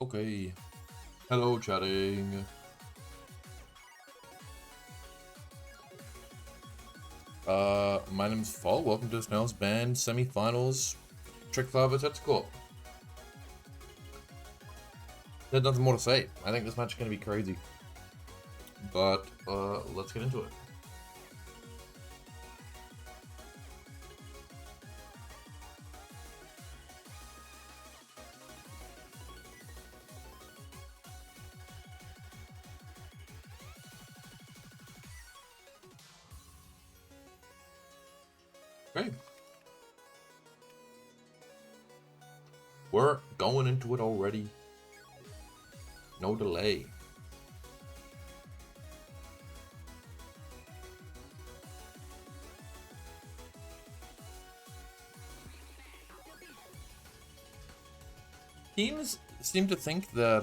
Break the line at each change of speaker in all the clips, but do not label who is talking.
Okay. Hello, chatting. My name's Fall. Welcome to Snell's Band Semifinals. Trick 5 at Hetzer Corp. There's nothing more to say. I think this match is going to be crazy. But, let's get into it. Okay. We're going into it already. No delay. Teams seem to think that,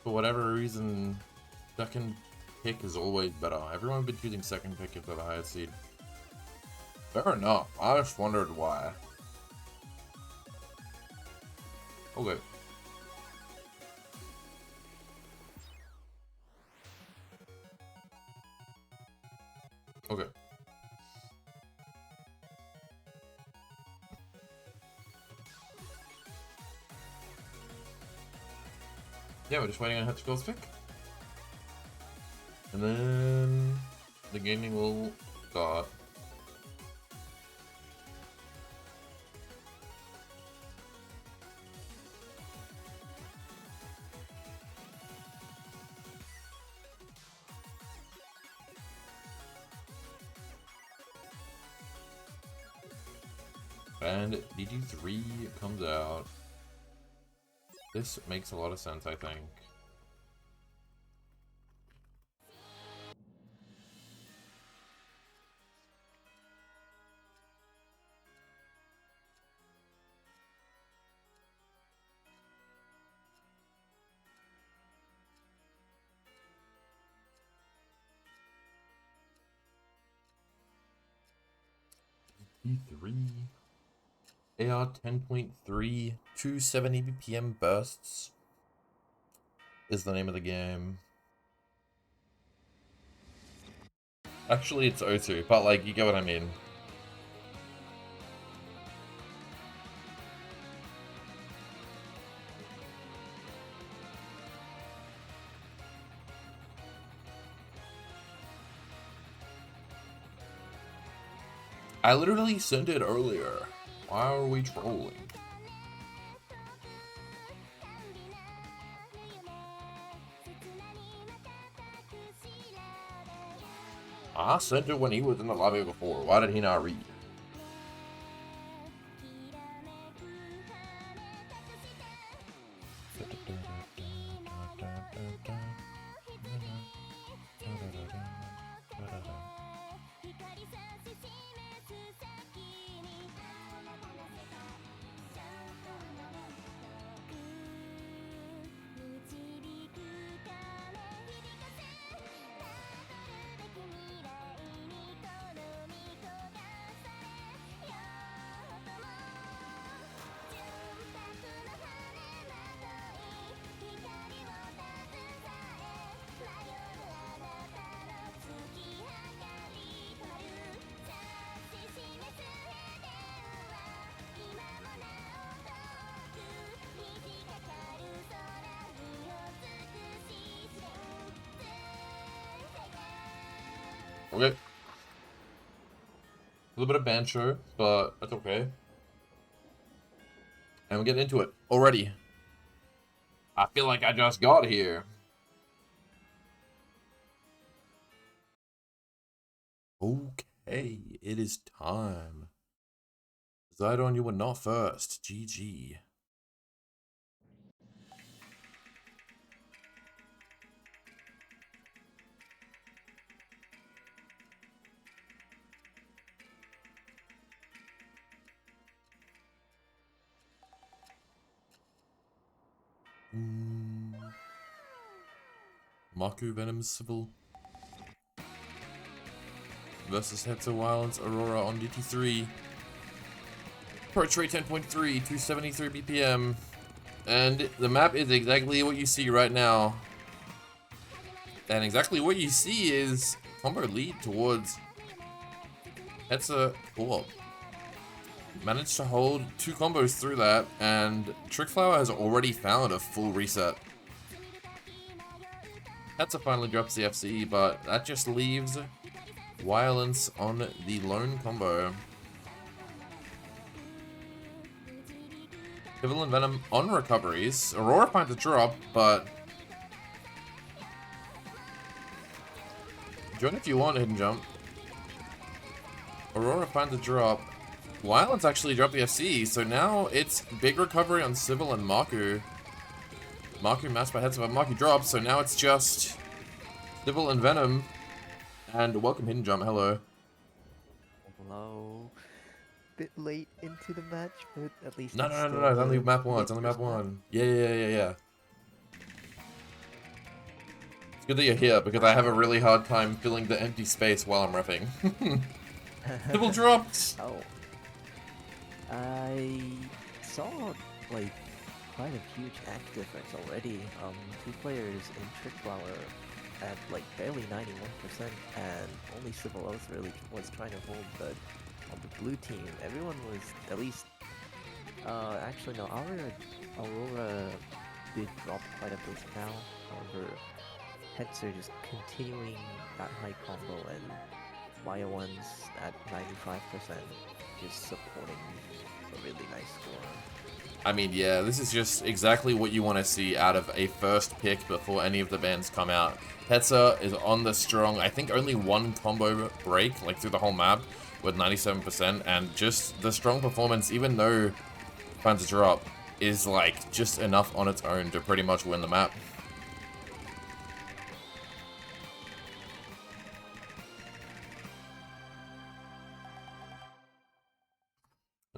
for whatever reason, second pick is always better. Everyone's been choosing second pick for the highest seed. Fair enough. I just wondered why. Okay. Okay. Yeah, we're just waiting on Hetzer Gold's pick. And then the gaming will start. And DD3 comes out. This makes a lot of sense, I think. D3 AR 10.3 270 BPM bursts is the name of the game. Actually, it's O2, but like, you get what I mean. I literally sent it earlier. Why are we trolling? I sent it when he was in the lobby before. Why did he not read? Okay. A little bit of banter, but that's okay. And we're getting into it already. I feel like I just got here. Okay, it is time. Zidon, you were not first. GG. Maku Venom Civil versus Hetzer Violence Aurora on DT3. Perch rate 10.3, 273 BPM. And the map is exactly what you see right now. And exactly what you see is combo lead towards Hetzer Corp. Managed to hold 2 combos through that, and Trickflower has already found a full reset. Hetzer finally drops the FCE, but that just leaves Violence on the lone combo. Civil and Venom on recoveries. Aurora finds a drop, but join if you want, Hidden Jump. Aurora finds a drop. Violence actually dropped the FC, so now it's big recovery on Civil and Maku. Maku masked by Hetzer, but Maku drops, so now it's just Civil and Venom. And welcome, Hidden Jump. Hello.
Hello. Bit late into the match, but at least
No,
it's
no, no,
still
no, it's only
the
map 1. It's only map
mid-first
1. Yeah. It's good that you're here, because I have a really hard time filling the empty space while I'm repping. Civil dropped!
Oh. I saw, like, quite a huge act difference already. 2 players in Trickflower at, like, barely 91%, and only Civil Oath really was trying to hold, but on the blue team, everyone was at least... actually no, Aurora did drop quite a bit now, however, Hetzer just continuing that high combo, and Maya ones at 95%, just supporting a really nice score.
I mean, yeah, this is just exactly what you want to see out of a first pick before any of the bands come out. Hetzer is on the strong, I think only 1 combo break, like through the whole map, with 97%, and just the strong performance, even though finds a drop, is like just enough on its own to pretty much win the map.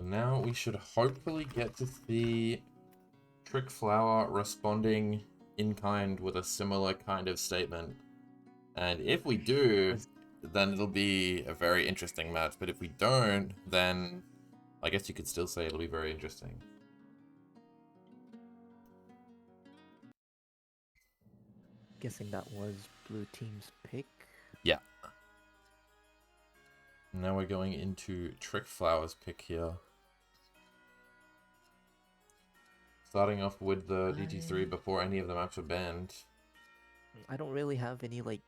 Now we should hopefully get to see Trickflower responding in kind with a similar kind of statement. And if we do, then it'll be a very interesting match. But if we don't, then I guess you could still say it'll be very interesting.
Guessing that was blue team's pick.
Yeah. Now we're going into Trickflower's pick here. Starting off with the DT3 before any of the maps were banned.
I don't really have any, like,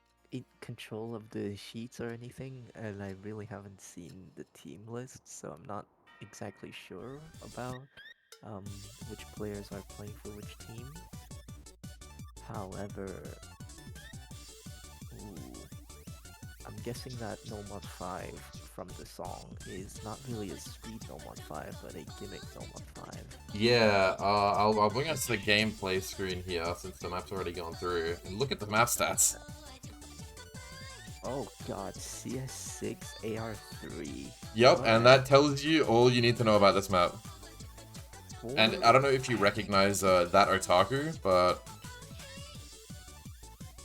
control of the sheets or anything, and I really haven't seen the team list, so I'm not exactly sure about which players are playing for which team. However, I'm guessing that No Mod 5 from the song is not really a speed No Mod 5, but a gimmick No Mod 5.
Yeah, I'll bring us the gameplay screen here since the map's already gone through. And look at the map stats.
Oh god, CS6 AR3.
Yep,
What?
and that tells you all you need to know about this map. And I don't know if you recognize that Otaku, but...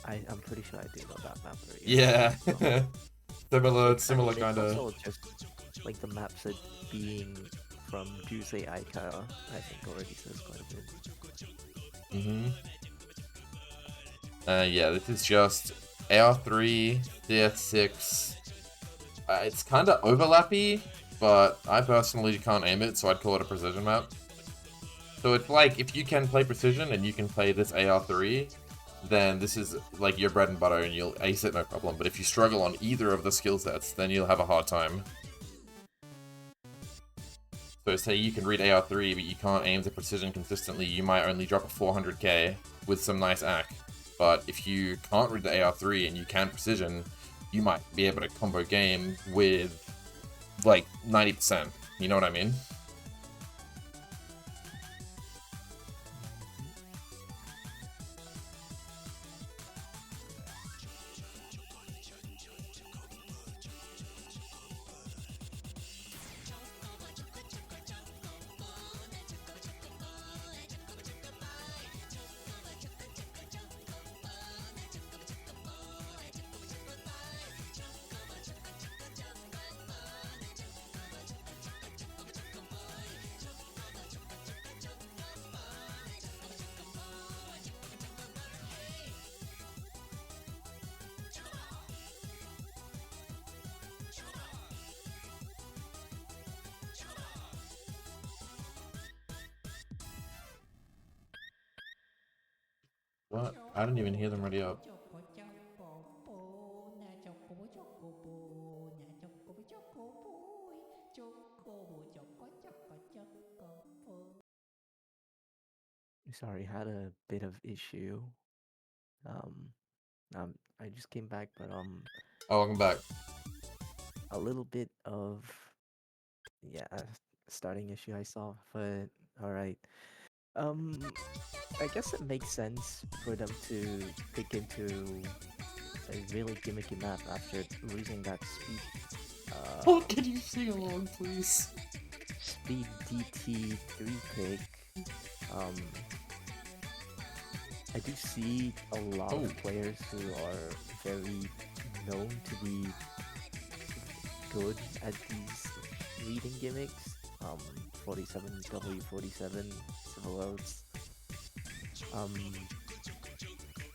I'm pretty sure I do know that map already.
Yeah. similar
I mean,
kind of...
also just, like, the map set being from Jusei Aika, I think already says quite a bit.
Yeah, this is just AR3, CS6. It's kind of overlappy, but I personally can't aim it, so I'd call it a precision map. So it's like, if you can play precision and you can play this AR3, then this is like your bread and butter and you'll ace it no problem. But if you struggle on either of the skill sets, then you'll have a hard time. So say you can read AR3, but you can't aim to precision consistently, you might only drop a 400k with some nice ac. But if you can't read the AR3 and you can precision, you might be able to combo game with like 90%. You know what I mean? What? I didn't even hear them ready up.
Sorry, had a bit of issue. Um, I just came back, but
Oh, welcome back.
a little bit of yeah, starting issue I saw, but all right. Um, I guess it makes sense for them to pick into a really gimmicky map after losing that
Oh, can you sing along, please?
speed DT 3 pick. Um, I do see a lot of players who are very known to be good at these reading gimmicks. 47W47 Civil Oats.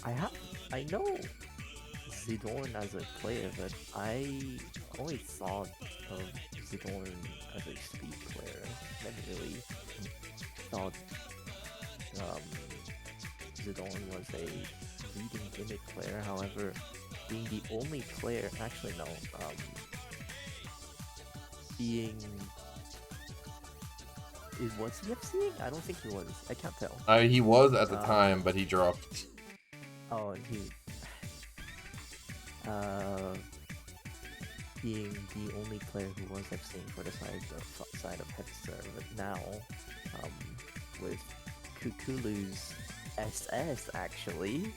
I know Zidorn as a player, but I always thought of Zidorn as a speed player. Never really thought um, Zidorn was a leading gimmick player. However, being the only player, actually no, being was he FCing? I don't think he was. I can't tell.
He was at the time, but he dropped.
Oh, and he being the only player who was FCing for the side of Hetzer, but now with Kukulu's SS actually,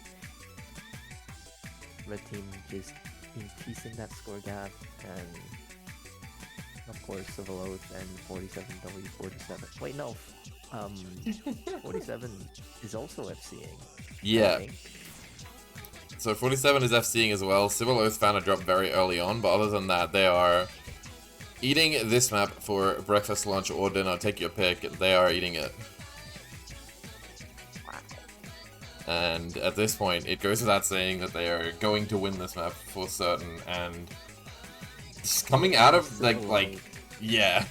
red team just increasing that score gap, and of course Civil Oath and 47W47. Wait, no, 47 is also FCing.
Yeah. So 47 is FCing as well. Civil Oath found a drop very early on, but other than that, they are eating this map for breakfast, lunch, or dinner. Take your pick. They are eating it. And at this point, it goes without saying that they are going to win this map for certain. And just coming out of yeah,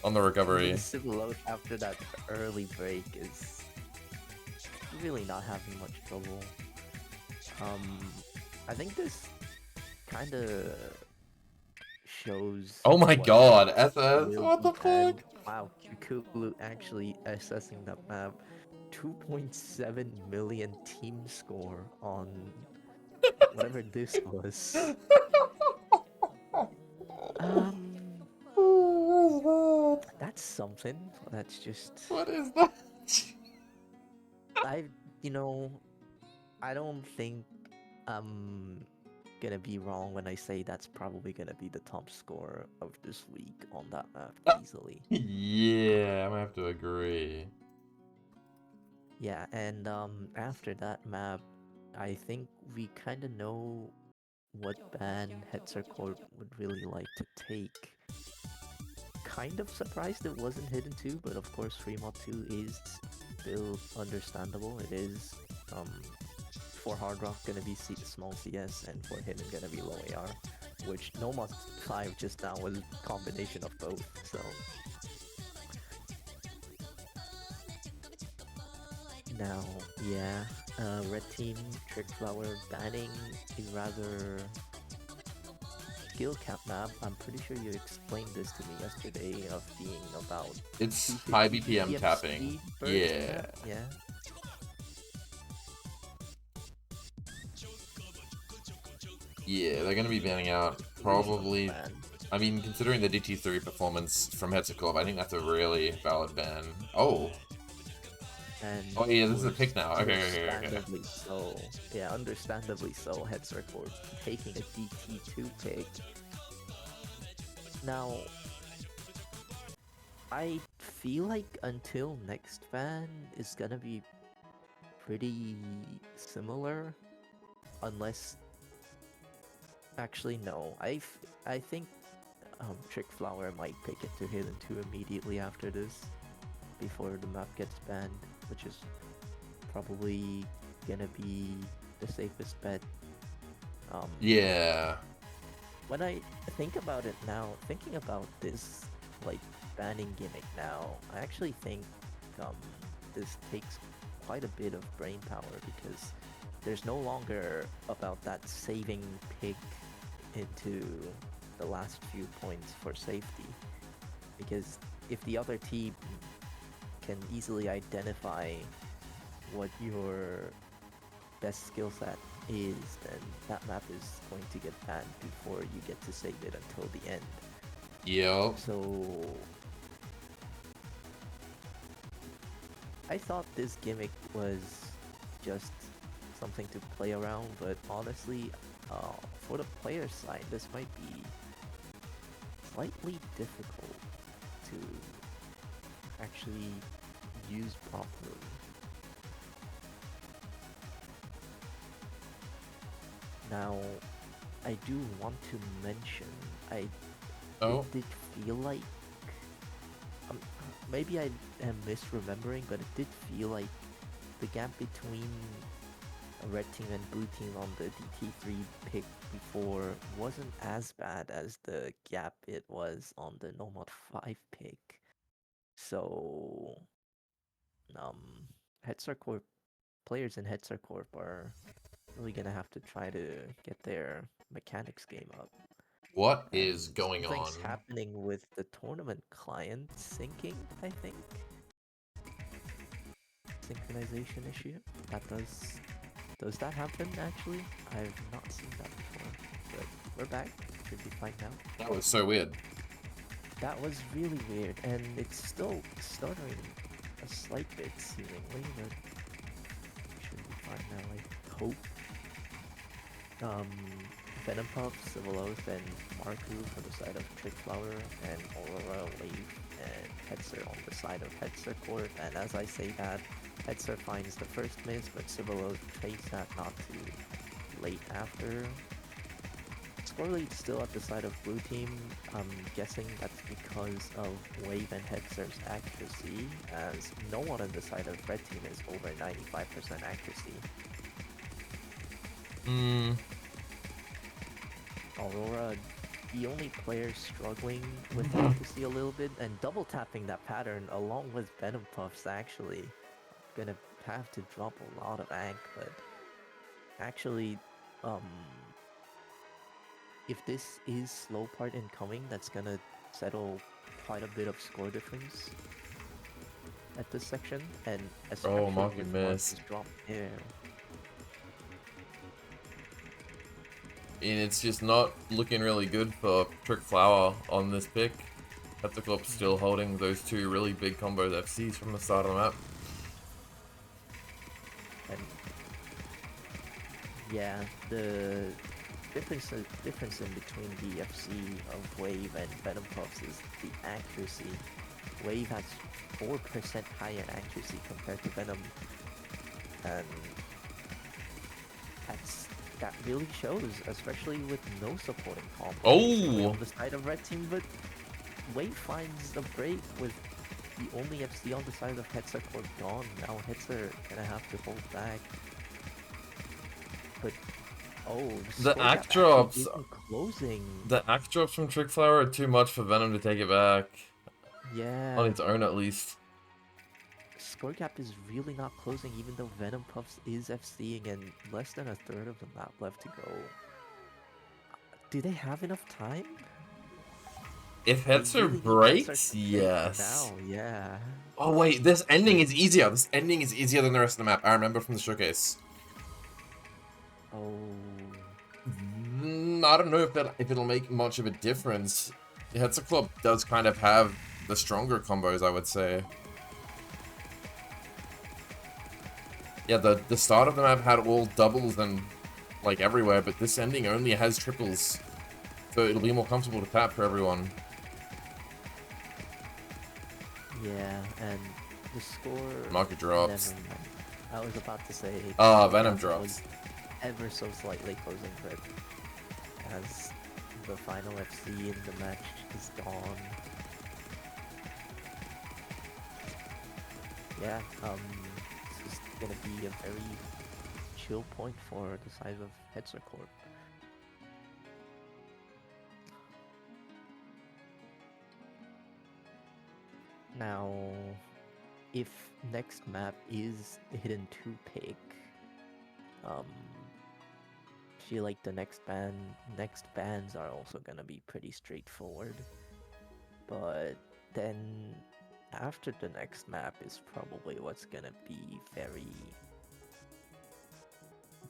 on the recovery.
Civil Oath after that early break is really not having much trouble. I think this kind of shows.
Oh my god, SS, what the fuck?
Wow, Kukulu actually assessing that map. 2.7 million team score on whatever this was. That's something. That's just.
What is that?
I don't think I'm gonna be wrong when I say that's probably gonna be the top score of this week on that map easily.
Yeah, I'm gonna have to agree.
Yeah, and after that map, I think we kind of know what ban Hetzer Corp would really like to take. Kind of surprised it wasn't Hidden 2, but of course Fremont 2 is still understandable. It is for Hard Rock gonna be small CS, and for Hidden gonna be low AR, which Nomad 5 just now was a combination of both, so. Now, yeah, red team Trick Flower banning a rather skill cap map. I'm pretty sure you explained this to me yesterday of being about.
It's high BPM tapping. Yeah.
Yeah.
Yeah, they're gonna be banning out probably. I mean, considering the DT3 performance from Hetzer Corp, I think that's a really valid ban. Oh.
And
oh yeah, this is a pick now. Okay.
Understandably so. Yeah, understandably so. Hetzer Corp taking a DT2 pick. Now, I feel like until next ban is gonna be pretty similar, unless. Actually, no. I think Trick Flower might pick it to Hidden 2 immediately after this, before the map gets banned, which is probably gonna be the safest bet.
Yeah.
When I think about it now, thinking about this banning gimmick now, I actually think this takes quite a bit of brain power because there's no longer about that saving pick into the last few points for safety. Because if the other team can easily identify what your best skill set is, then that map is going to get banned before you get to save it until the end.
Yep.
So I thought this gimmick was just something to play around, but honestly, for the player side, this might be slightly difficult to actually use properly. Now, I do want to mention, it did feel like, maybe I am misremembering, but it did feel like the gap between red team and blue team on the DT3 pick before wasn't as bad as the gap it was on the Nomad 5 pick. So, Hetzer Corp players in Hetzer Corp are really gonna have to try to get their mechanics game up.
What
And
is going on?
something's happening with the tournament client syncing, I think. Synchronization issue. Does that happen actually? I've not seen that before. But we're back. Should be fine now.
That was so weird.
That was really weird, and it's still stuttering a slight bit seemingly, but should be fine now, I hope. Venom Puff, Civil Oath, and Marku for the side of Trickflower, and Aurora, Wave, and Hetzer on the side of Hetzer Corp. And as I say that, Hetzer finds the first miss, but Civil Oath trades that not too late after. Score lead still at the side of blue team. I'm guessing that's because of Wave and Hetzer's accuracy, as no one on the side of red team is over 95% accuracy. Aurora, the only player struggling with accuracy a little bit, and double tapping that pattern along with Venom Puffs actually gonna have to drop a lot of ag, but actually, if this is slow part incoming, that's gonna settle quite a bit of score difference at this section, and especially
Marky
with
missed.
Marky's drop there.
And it's just not looking really good for Trickflower on this pick. Hetzer Corp still holding those two really big combos FCs from the start of the map.
And yeah, the difference in between the FC of Wave and Venom Puffs is the accuracy. Wave has 4% higher accuracy compared to Venom, and that really shows, especially with no supporting combo on the side of red team. But Wave finds the break with the only FC on the side of Hetzer Corp gone. Now Hetzer gonna have to hold back. But
the act drops
closing.
The act drops from Trickflower are too much for Venom to take it back.
Yeah.
On its own, at least.
Score gap is really not closing, even though Venom Puffs is FCing and less than a third of the map left to go. Do they have enough time?
If Hetzer really breaks, yes.
Now, yeah.
Oh wait, this ending is easier. This ending is easier than the rest of the map. I remember from the showcase.
Oh.
I don't know if it'll make much of a difference. Hetzer Club does kind of have the stronger combos, I would say. Yeah, the start of the map had all doubles and like everywhere, but this ending only has triples, so it'll be more comfortable to tap for everyone.
Yeah, and the score.
Market drops.
Never mind. I was about to say.
Venom drops.
Ever so slightly closing grid, as the final FC in the match is gone. Yeah, this is gonna be a very chill point for the side of Hetzer Corp. Now, if next map is Hidden 2 pick, um, feel like the next bans are also gonna be pretty straightforward. But then after the next map is probably what's gonna be very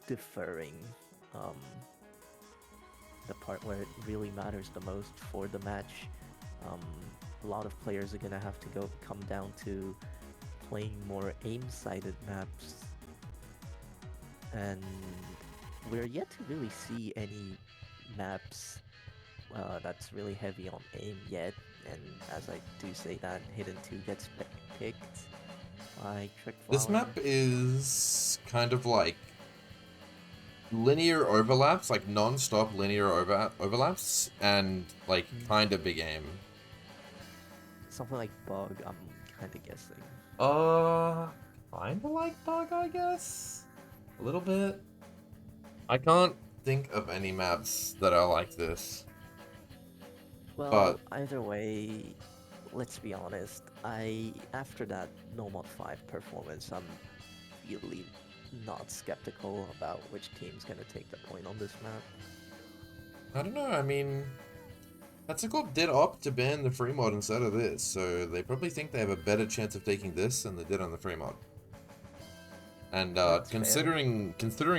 differing. Um, the part where it really matters the most for the match. Um, a lot of players are gonna have to come down to playing more aim-sided maps, and we're yet to really see any maps that's really heavy on aim yet. And as I do say that, Hidden 2 gets picked by
This
Trickflower.
map is kind of like linear overlaps, like non-stop linear overlaps, and like kind of big aim.
Something like Bug, I'm kind of guessing.
Kind of like Bug, I guess. A little bit. I can't think of any maps that are like this.
Well,
But
either way, let's be honest. After that No Mod 5 performance, I'm really not skeptical about which team's gonna take the point on this map.
I don't know. I mean, Hetzer Corp did opt to ban the free mod instead of this, so they probably think they have a better chance of taking this than they did on the free mod. And considering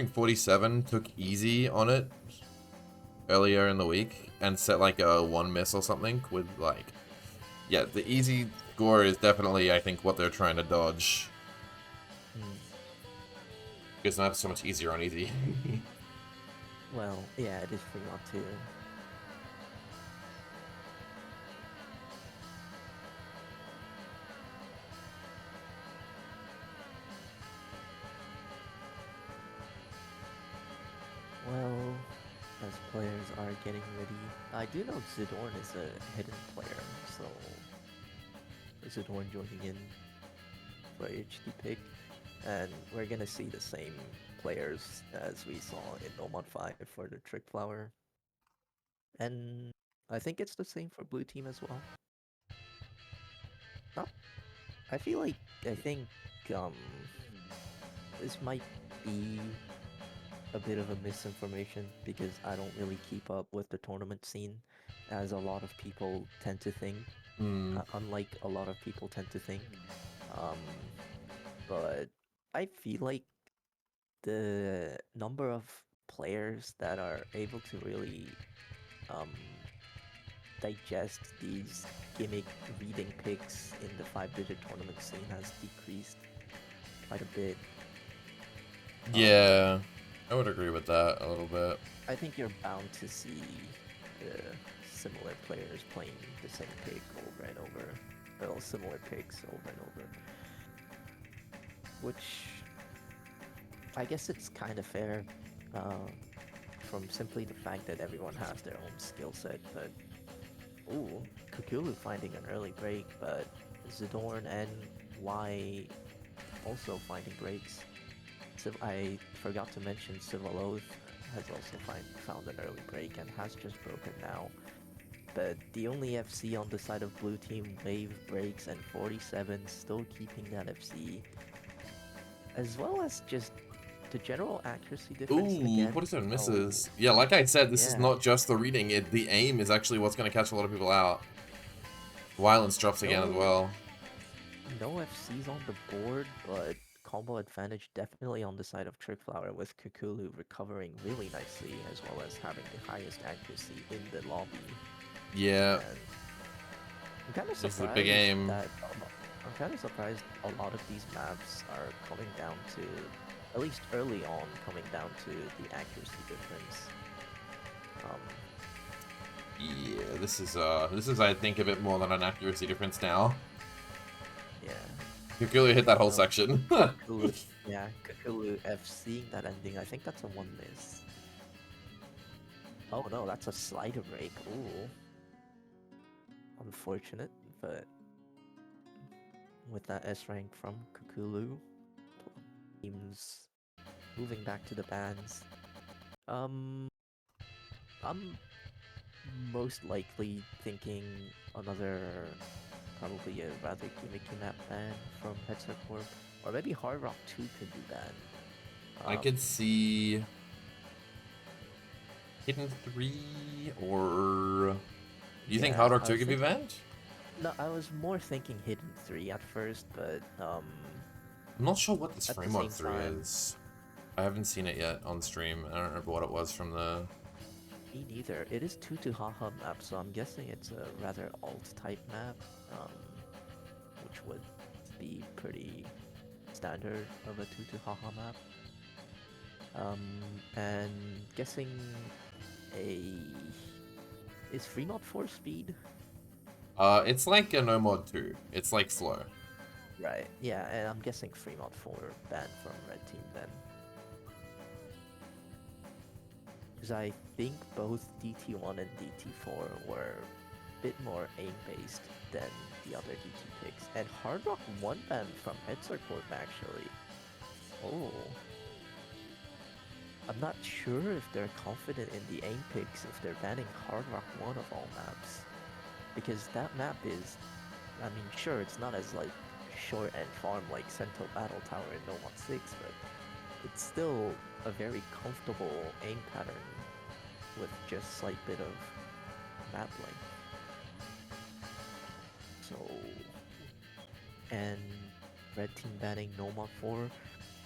47 took easy on it earlier in the week and set like a 1 miss or something with like, yeah, the easy score is definitely, I think, what they're trying to dodge. Because now it's so much easier on easy.
Well, yeah, it is free mod too. Well, as players are getting ready, I do know Zidorn is a hidden player, so Zidorn joining in for HD pick, and we're gonna see the same players as we saw in No Mod 5 for the Trickflower, and I think it's the same for blue team as well. Not, I feel like I think this might be a bit of a misinformation because I don't really keep up with the tournament scene, as a lot of people tend to think. Unlike a lot of people tend to think. But I feel like the number of players that are able to really digest these gimmick reading picks in the 5-digit tournament scene has decreased quite a bit.
Yeah, I would agree with that a little bit.
I think you're bound to see similar players playing the same pick over and over, well, similar picks over and over, which I guess it's kind of fair from simply the fact that everyone has their own skill set. But ooh, Kukulu finding an early break, but Zidorn and Y also finding breaks. I forgot to mention Civil Oath has also found an early break and has just broken now. But the only FC on the side of blue team, Wave breaks, and 47 still keeping that FC, as well as just the general accuracy difference.
Ooh,
Again.
47 misses. Yeah, like I said, this is not just the reading. The aim is actually what's going to catch a lot of people out. Violence drops again as well.
No FCs on the board, but combo advantage definitely on the side of Trickflower, with Kukulu recovering really nicely, as well as having the highest accuracy in the lobby.
Yeah.
And I'm kind of surprised
this is a big aim.
I'm kind of surprised a lot of these maps are coming down to, at least early on, coming down to the accuracy difference.
Yeah, this is I think a bit more than an accuracy difference now.
Yeah.
Kukulu hit that whole section.
Yeah, Kukulu FCing that ending, I think that's a 1 miss. Oh no, that's a slider break. Ooh. Unfortunate, but with that S rank from Kukulu, teams moving back to the bans. I'm most likely thinking another probably a rather gimmicky map ban from Hetzer Corp. Or maybe Hard Rock 2 could be banned.
I could see Hidden 3 or... Do you think
Yeah,
Hard Rock
I
2
was
could be
thinking.
banned?
No, I was more thinking Hidden 3 at first, but
I'm not sure what this
at the
Framework
same
3
time,
is. I haven't seen it yet on stream. I don't remember what it was from the...
me neither. It is Tutu Haha map, so I'm guessing it's a rather alt type map, which would be pretty standard of a Tutu Haha map. And guessing a is Fremont 4 speed?
It's like a No Mod 2. It's like slow.
Right. Yeah, and I'm guessing Fremont 4 banned from Red Team then. Because I think both DT1 and DT4 were a bit more aim-based than the other DT picks. And Hard Rock 1 banned from Hetzer Corp actually. Oh. I'm not sure if they're confident in the aim picks if they're banning Hard Rock 1 of all maps. Because that map is, I mean, sure, it's not as like short and farm like Sento Battle Tower in No Mod 6, but it's still a very comfortable aim pattern with just slight bit of map length. So, and Red Team banning No Mod 4.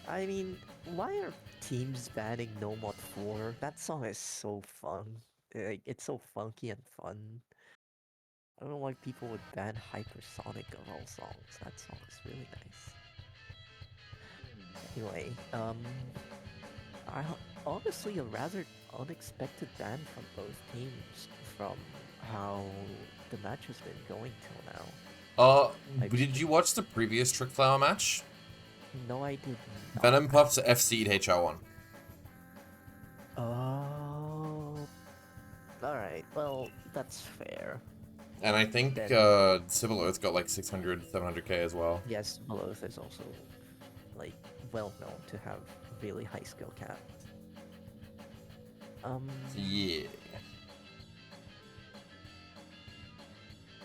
I mean, why are teams banning No Mod 4? That song is so fun. Like, it's so funky and fun. I don't know why people would ban Hypersonic of all songs. That song is really nice. Anyway, honestly a rather unexpected ban from both teams from how the match has been going till now.
Did you watch the previous Trick Flower match?
No, I did not.
Venom Puffs FC'd HR1.
Oh, alright, well, that's fair.
And I think
Then,
Civil Oath got like 600, 700k as well.
yes, Beloth is also, like, well known to have really high skill cap.
Yeah.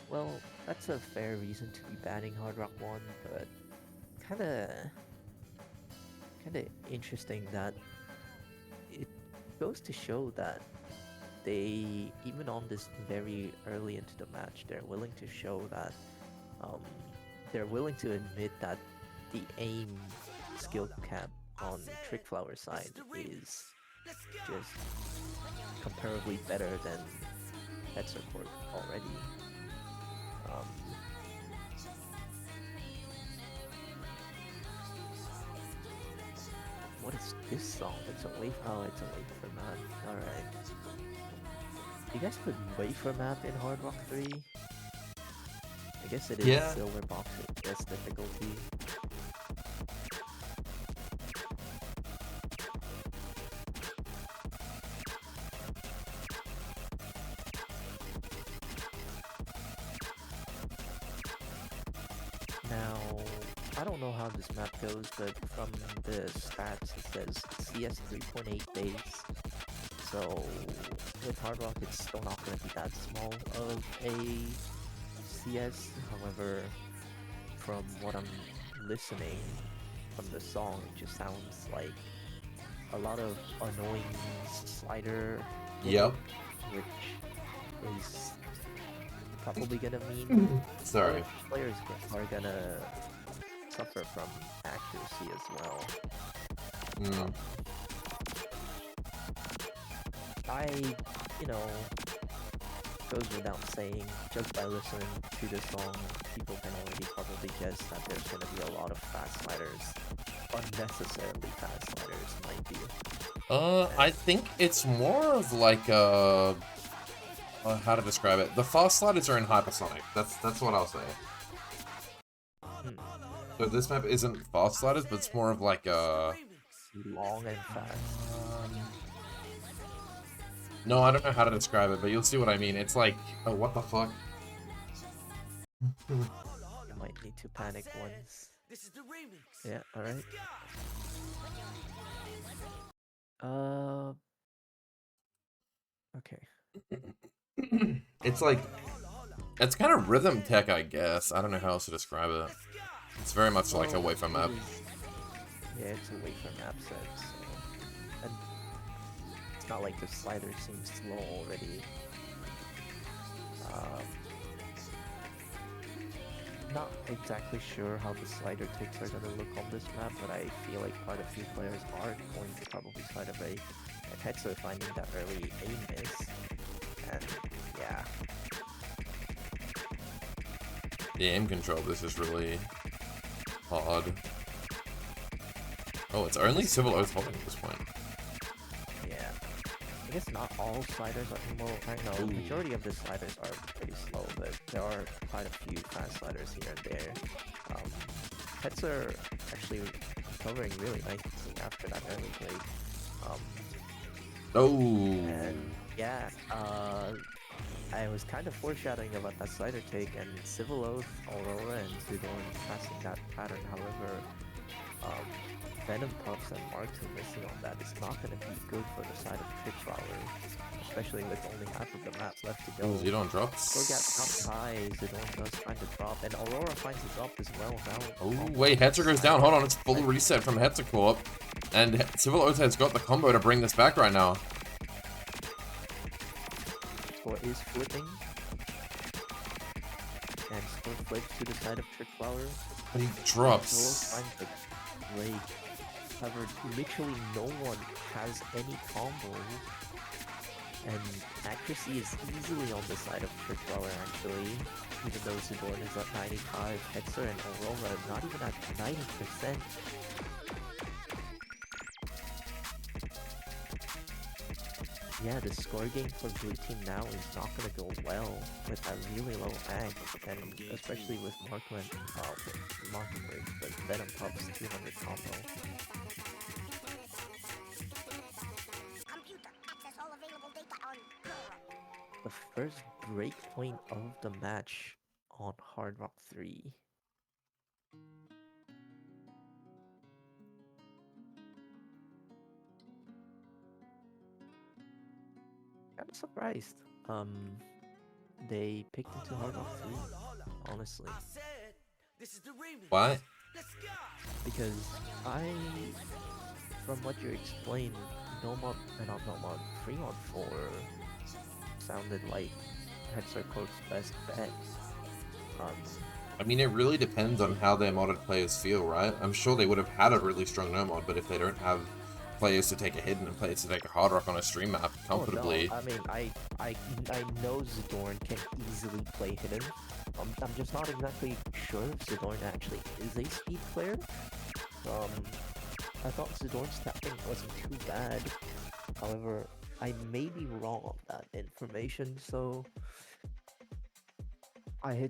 Well, that's a fair reason to be banning Hard Rock 1, but kinda interesting that it goes to show that they, even on this very early into the match, they're willing to show that they're willing to admit that the aim skill cap on Trick Flower side is just comparably better than Hetzer Corp already. What is this song? It's a wafer map. Alright. You guys put wafer map in Hard Rock 3? I guess it is silver box with best difficulty. Now, I don't know how this map goes, but from the stats it says CS 3.8 base. So with Hard Rock, it's still not going to be that small of a CS. However, from what I'm listening from the song, it just sounds like a lot of annoying slider.
Yep.
Which is probably gonna mean
Sorry.
players are gonna suffer from accuracy as well. You know, goes without saying, just by listening to the song, people can already probably guess that there's gonna be a lot of fast sliders, unnecessarily fast sliders, mind you.
I think it's more of like how to describe it. The fast sliders are in hypersonic. That's what I'll say. So this map isn't fast sliders, but it's more of like
long and fast.
No, I don't know how to describe it, but you'll see what I mean. It's like, oh, what the fuck?
You might need to panic once. Yeah, alright. Okay.
It's like It's kind of rhythm tech, I guess. I don't know how else to describe it. It's very much like a wafer map.
Yeah, it's a wafer map set, so... And it's not like the slider seems slow already. Not exactly sure how the slider ticks are gonna look on this map, but I feel like quite a few players are going to probably side away. And Hetzer finding that early aim miss. And yeah.
The aim control, this is really odd. Oh, it's only Civil Oath holding at this point.
Yeah. I guess not all sliders are, well, I know the majority of the sliders are pretty slow, but there are quite a few fast sliders here and there. Hetzer actually recovering really nicely after that early break. And yeah, I was kind of foreshadowing about that slider take, and Civil Oath, Aurora, and Zidorn passing that pattern. However, Venom Puffs and Martu missing on that is not going to be good for the side of Trick Flower, especially with only half of the maps left to go.
Zidorn drops.
Score gap drops high, Zidorn does find the drop, and Aurora finds the drop as well now.
Oh, wait, Hetzer goes down. Hold on, it's full reset from Hetzer Corp. And Civil Oath has got the combo to bring this back right now.
Score is flipping. And Score flips to the side of Trick Flower.
But he drops.
Finds the break. However, literally no one has any combos. And accuracy is easily on the side of Trick Flower actually. Even though Zidorn is at 95, Hetzer and Aurora not even at 90%. Yeah, the score game for blue team now is not going to go well with that really low ag, and especially with Marco and Mockingbird, but Venom Puff's 200 combo. The first breakpoint of the match on Hard Rock 3. Kind of surprised. They picked into Hard Rock 3, honestly.
Why?
Because from what you explained, Fremont 4 sounded like Hetzer Corp's best bet.
I mean, it really depends on how their modded players feel, right? I'm sure they would have had a really strong no mod, but if they don't have players to take a hidden and players to take a hard rock on a stream map comfortably.
Oh, no. I mean, I know Zidorn can easily play hidden. I'm just not exactly sure if Zidorn actually is a speed player. I thought Zidorn's tapping wasn't too bad. However, I may be wrong on that information, so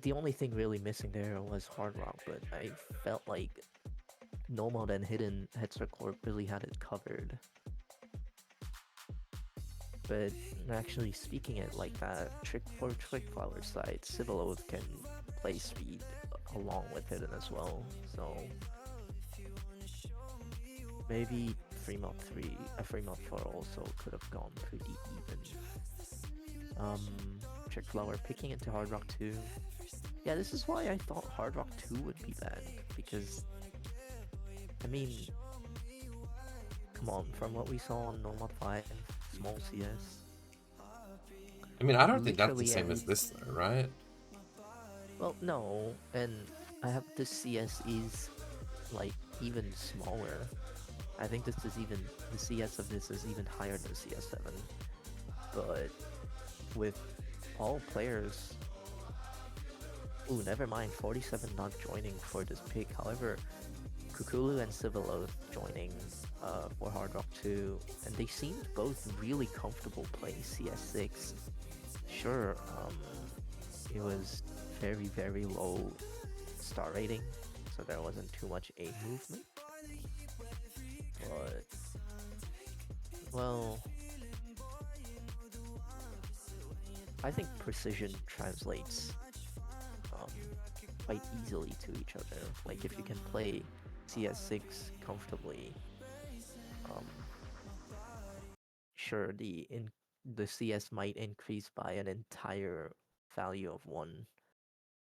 the only thing really missing there was hard rock, but I felt like Nomad and Hidden Hetzer Corp really had it covered. But actually speaking it like that, for Trick Flower side, Civil Oath can play speed along with Hidden as well, so maybe Fremont 4 also could have gone pretty even. Trick Flower picking into Hard Rock 2. Yeah, this is why I thought Hard Rock 2 would be bad, because I mean, come on, from what we saw on Nomad 5, small CS.
I mean, I don't think that's the same as this though, right?
Well, no, and I have this CS is like even smaller. I think this is even, the CS of this is even higher than CS7. But with all players, ooh, never mind, 47 not joining for this pick. However, Kukulu and Civil Oath joining for Hard Rock 2, and they seemed both really comfortable playing CS6. Sure, it was very, very low star rating, so there wasn't too much A movement. But, well, I think precision translates quite easily to each other. Like, if you can play CS6 comfortably, sure, the CS might increase by an entire value of 1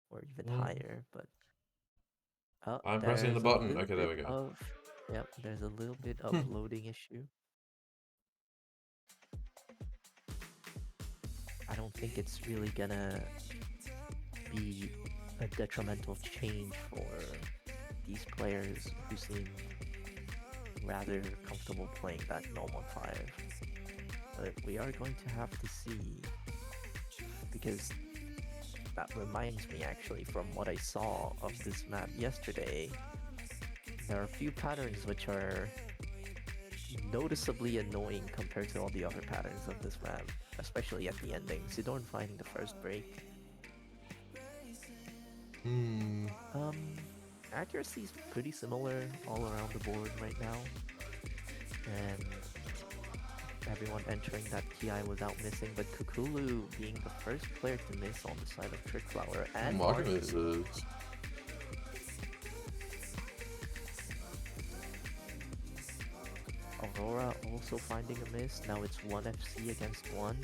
or even higher, but
I'm pressing the
there's a
button.
little
Okay, there
bit
we go.
of there's a little bit of loading issue. I don't think it's really gonna be a detrimental change for these players who seem rather comfortable playing that normal 5. But we are going to have to see, because that reminds me actually from what I saw of this map yesterday. There are a few patterns which are noticeably annoying compared to all the other patterns of this map, especially at the ending. Sidorn finding the first break. Accuracy is pretty similar all around the board right now, and everyone entering that TI without missing, but Kukulu being the first player to miss on the side of Trickflower and
Market
Marku.
misses.
Aurora also finding a miss. Now it's 1 FC against 1.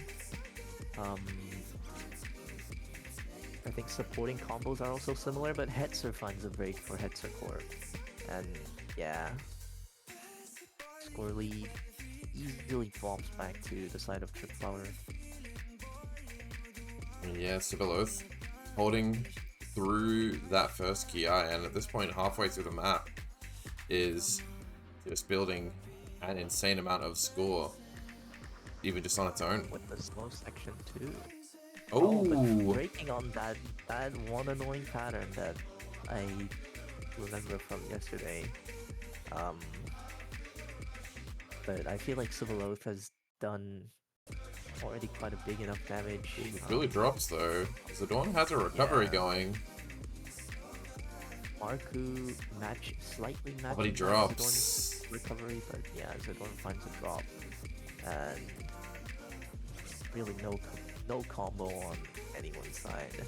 I think supporting combos are also similar, but Hetzer finds a break for Hetzer Corp. And yeah, Squirrely easily flops back to the side of Trickflower.
Yeah, Sibiloth holding through that first Ki, and at this point, halfway through the map, is just building an insane amount of score, even just on its own.
With the slow section too.
Oh,
but breaking on that one annoying pattern that I remember from yesterday. But I feel like Civil Oath has done already quite a big enough damage.
it really drops though. Zidorn has a recovery going.
Marku slightly matching
But he drops.
Zidorn's recovery, but yeah, Zidorn finds a drop. And really no combo on anyone's side.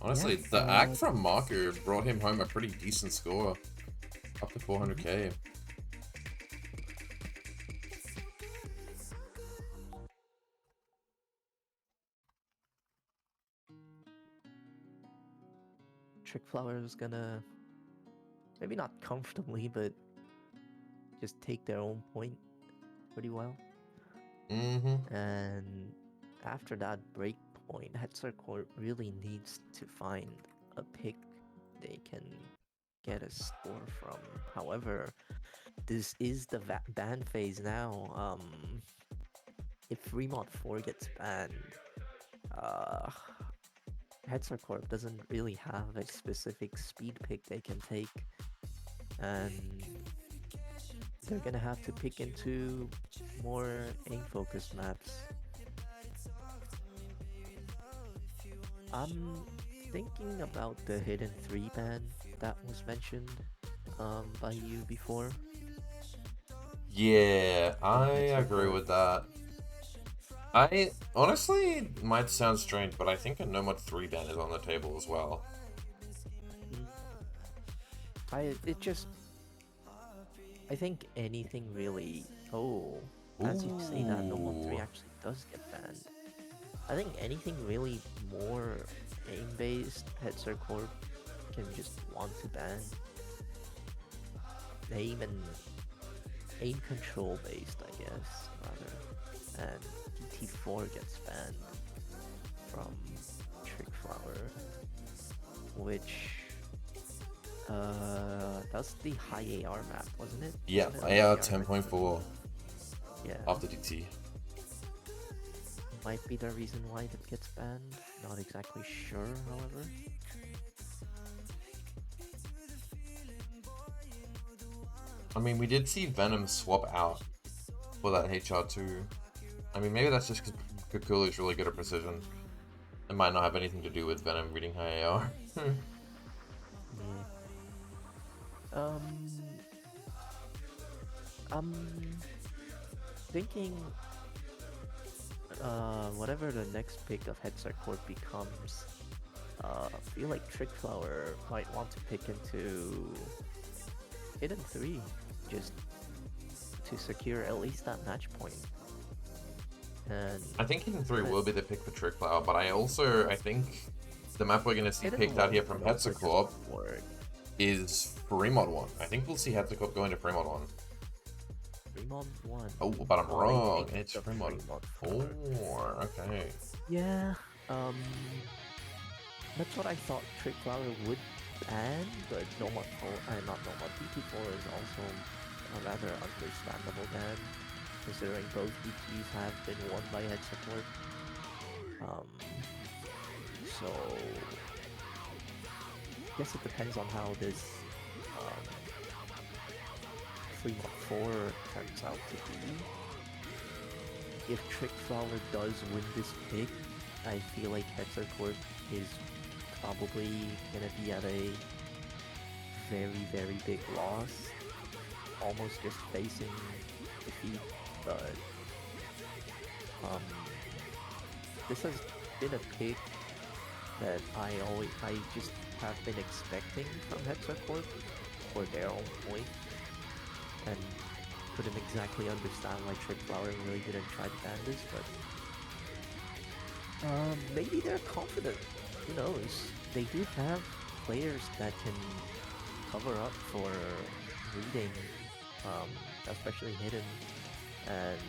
Honestly, the act from Marku brought him home a pretty decent score. Up to 400k.
Trickflower is gonna, maybe not comfortably, but just take their own point pretty well. And after that break point, Hetzer Corp really needs to find a pick they can get a score from. However, this is the ban phase now. If Fremont 4 gets banned, Hetzer Corp doesn't really have a specific speed pick they can take, and they're gonna have to pick into more aim-focused maps. I'm thinking about the Hidden 3 ban that was mentioned by you before.
Yeah, I agree with that. I honestly might sound strange, but I think a No Mod 3 ban is on the table as well.
I think anything really. As you say that, No Mod 3 actually does get banned. I think anything really more aim-based, Hetzer Corp can just want to ban. Aim control based, I guess, rather. And DT4 gets banned from Trickflower, which that's the high AR map, wasn't it?
Yeah, AR 10.4.
Yeah.
After DT.
Might be the reason why that gets banned. Not exactly sure, however.
I mean, we did see Venom swap out for that HR2. I mean, maybe that's just because Kukulu is really good at precision. It might not have anything to do with Venom reading high AR.
I'm thinking whatever the next pick of Hetzer Corp becomes, I feel like Trickflower might want to pick into Hidden 3, just to secure at least that match point. And
I think Hidden 3 will be the pick for Trick Flower, but I think the map we're going to see
Hidden
picked out
1
here from
can also
Hetzer
just
Corp
work.
is Fremod 1. I think we'll see Hetzer Corp going to Fremod 1.
Fremont 1.
Oh, but I'm
they
wrong.
picked
It's
the
Fremod
Fremont
4. Okay.
Yeah, that's what I thought Trick Flower would ban, but Nomad 4, not Nomad, DP4 is also a rather understandable ban, considering both DPs have been won by head support. So I guess it depends on how this Fremont 4 turns out to be. If Trick Flower does win this pick, I feel like Hetzer Corp is probably gonna be at a very, very big loss. Almost just facing defeat, but this has been a pick that I just have been expecting from Hetzer Corp for their own point, and couldn't exactly understand why Trick Flower really didn't try to ban this, but maybe they're confident. Who knows? They do have players that can cover up for reading, especially hidden, and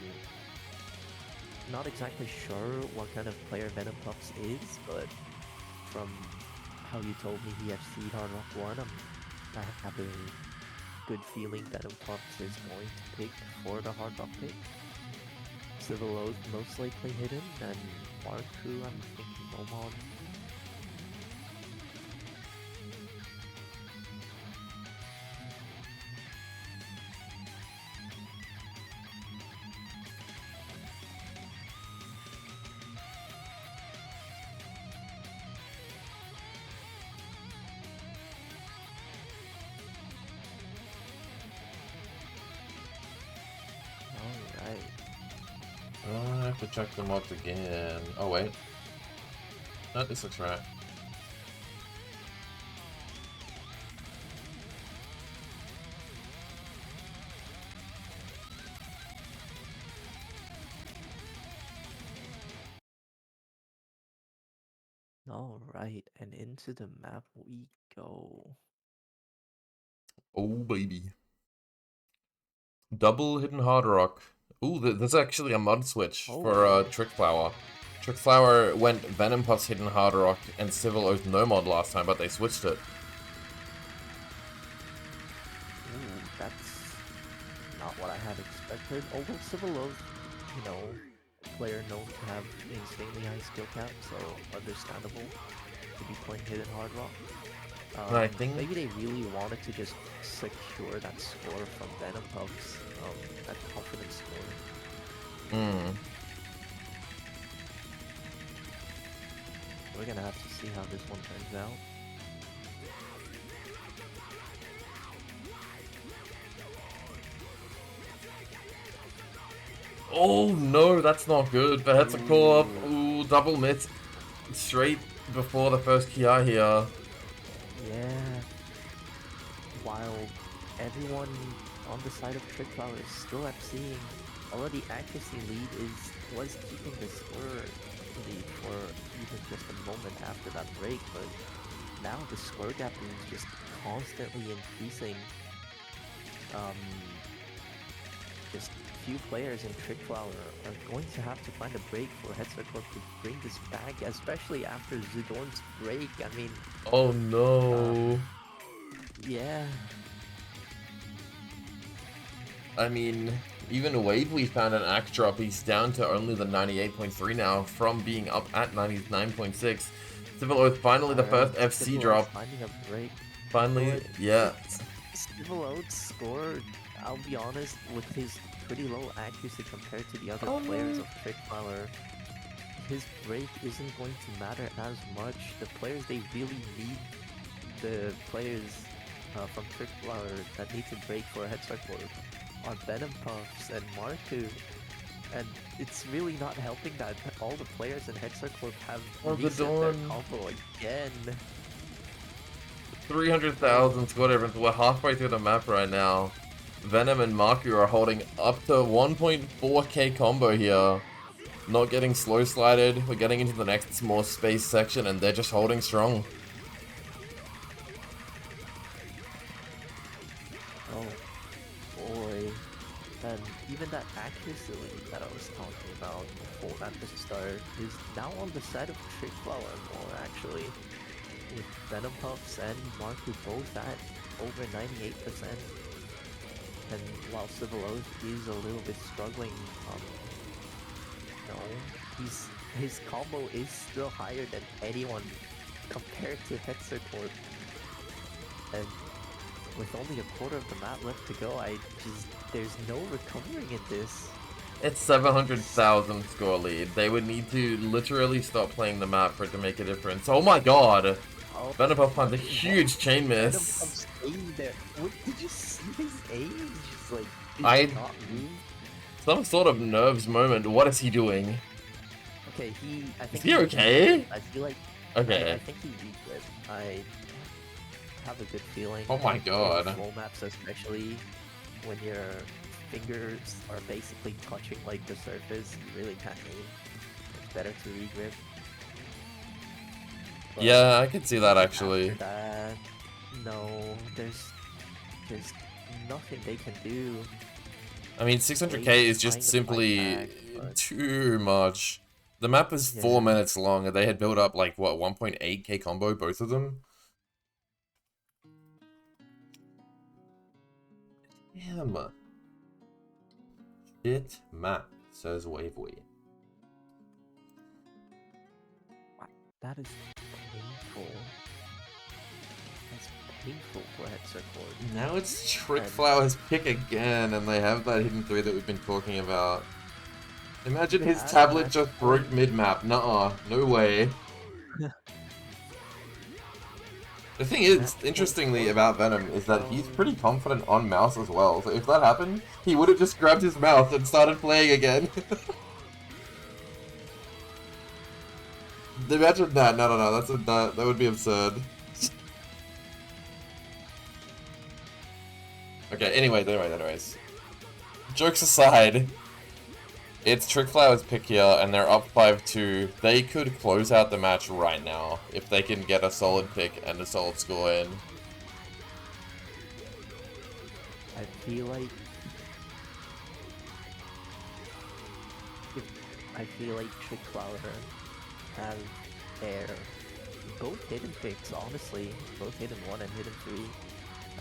not exactly sure what kind of player Venom Puffs is, but from how you told me he FC'd Hard Rock 1, I have a good feeling Venom Puffs is going to pick for the Hard Rock pick. Civil Oath most likely hidden, and Marku I'm thinking Nomon.
I have to check the mods again. Oh, wait. No, this looks right.
Alright, and into the map we go.
Oh, baby. Double Hidden Hard Rock. Ooh, there's actually a mod switch for Trick Flower. Trick Flower went Venom Puffs Hidden Hard Rock and Civil Oath no mod last time, but they switched it.
Ooh, that's not what I had expected. Although Civil Oath, you know, player known to have insanely high skill cap, so understandable to be playing Hidden Hard Rock.
I think
maybe they really wanted to just secure that score from Venom Puffs, that confidence score. We're gonna have to see how this one turns out.
Oh no, that's not good. But Hetzer Corp. Ooh, double miss straight before the first KI here.
Yeah. While everyone on the side of Trick Flower is still seeing already accuracy lead was keeping the score lead for even just a moment after that break, but now the score gap is just constantly increasing. Just few players in Trick Flower are going to have to find a break for Hetzer Corp to bring this back, especially after Zidorn's break. I mean...
Oh no.
Yeah.
I mean, even Wavely found an act drop. He's down to only the 98.3 now from being up at 99.6. Civil Oath finally the first FC
Civil
drop.
Oath finding a break.
Finally,
But
yeah.
Civil Oath scored, I'll be honest, with his pretty low accuracy compared to the other players of Trick Flower. His break isn't going to matter as much. The players they really need, the players from Trick Flower that need to break for a Hetzer Corp are Venom Puffs and Marku. And it's really not helping that all the players in Hetzer Corp have reset their combo again.
300,000 score difference. We're halfway through the map right now. Venom and Maku are holding up to 1.4k combo here. Not getting slow slided. We're getting into the next more space section and they're just holding strong.
Oh boy. And even that accuracy lead that I was talking about before at the start is now on the side of Trick Flower more actually. With Venom Puffs and Marku both at over 98%. And while Civil Oath is a little bit struggling, no, his combo is still higher than anyone compared to Hetzer Corp. And with only a quarter of the map left to go, there's no recovering in this.
It's 700,000 score lead. They would need to literally stop playing the map for it to make a difference. Oh my god!
Oh,
Venom Puff finds a huge chain
Venom
miss.
Puff's aim there. What, did you see his aim? He's just like,
I-
not move.
Some sort of nerves moment. What is he doing?
Okay, I think
Is he okay?
I feel like
Okay.
I think he regret. I have a good feeling.
Oh my god.
In flow maps, especially when your fingers are basically touching like the surface, you really can't aim. It's better to regrip. But
Yeah, I could see that actually.
after that, no, there's nothing they can do.
I mean, 600k is just simply too much. The map is 4 minutes long, and they had built up like what 1.8k combo, both of them. Damn. Shit map, says Wavely.
That is painful. That's painful for Hetzer Corp.
Now it's Trick Flower's pick again, and they have that hidden 3 that we've been talking about. Imagine his tablet just broke mid-map. Nuh-uh. No way. The thing is, interestingly about Venom, is that he's pretty confident on mouse as well. So if that happened, he would have just grabbed his mouse and started playing again. Imagine that. No. That would be absurd. Okay, anyways. Jokes aside, it's Trick Flower's pick here, and they're up 5-2. They could close out the match right now if they can get a solid pick and a solid score in.
I feel like Trick Flower have their both hidden picks, honestly, both hidden 1 and hidden 3,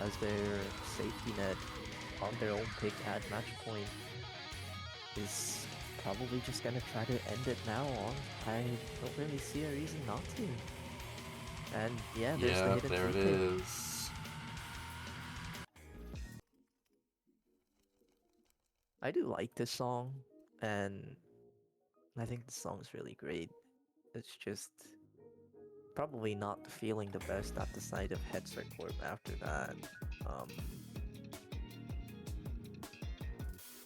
as their safety net on their own pick at match point is probably just gonna try to end it now on. I don't really see a reason not to. And yeah, there's the hidden
there it
pick.
is.
I do like this song, and I think the song is really great. It's just probably not feeling the best at the sight of Hetzer Corp after that.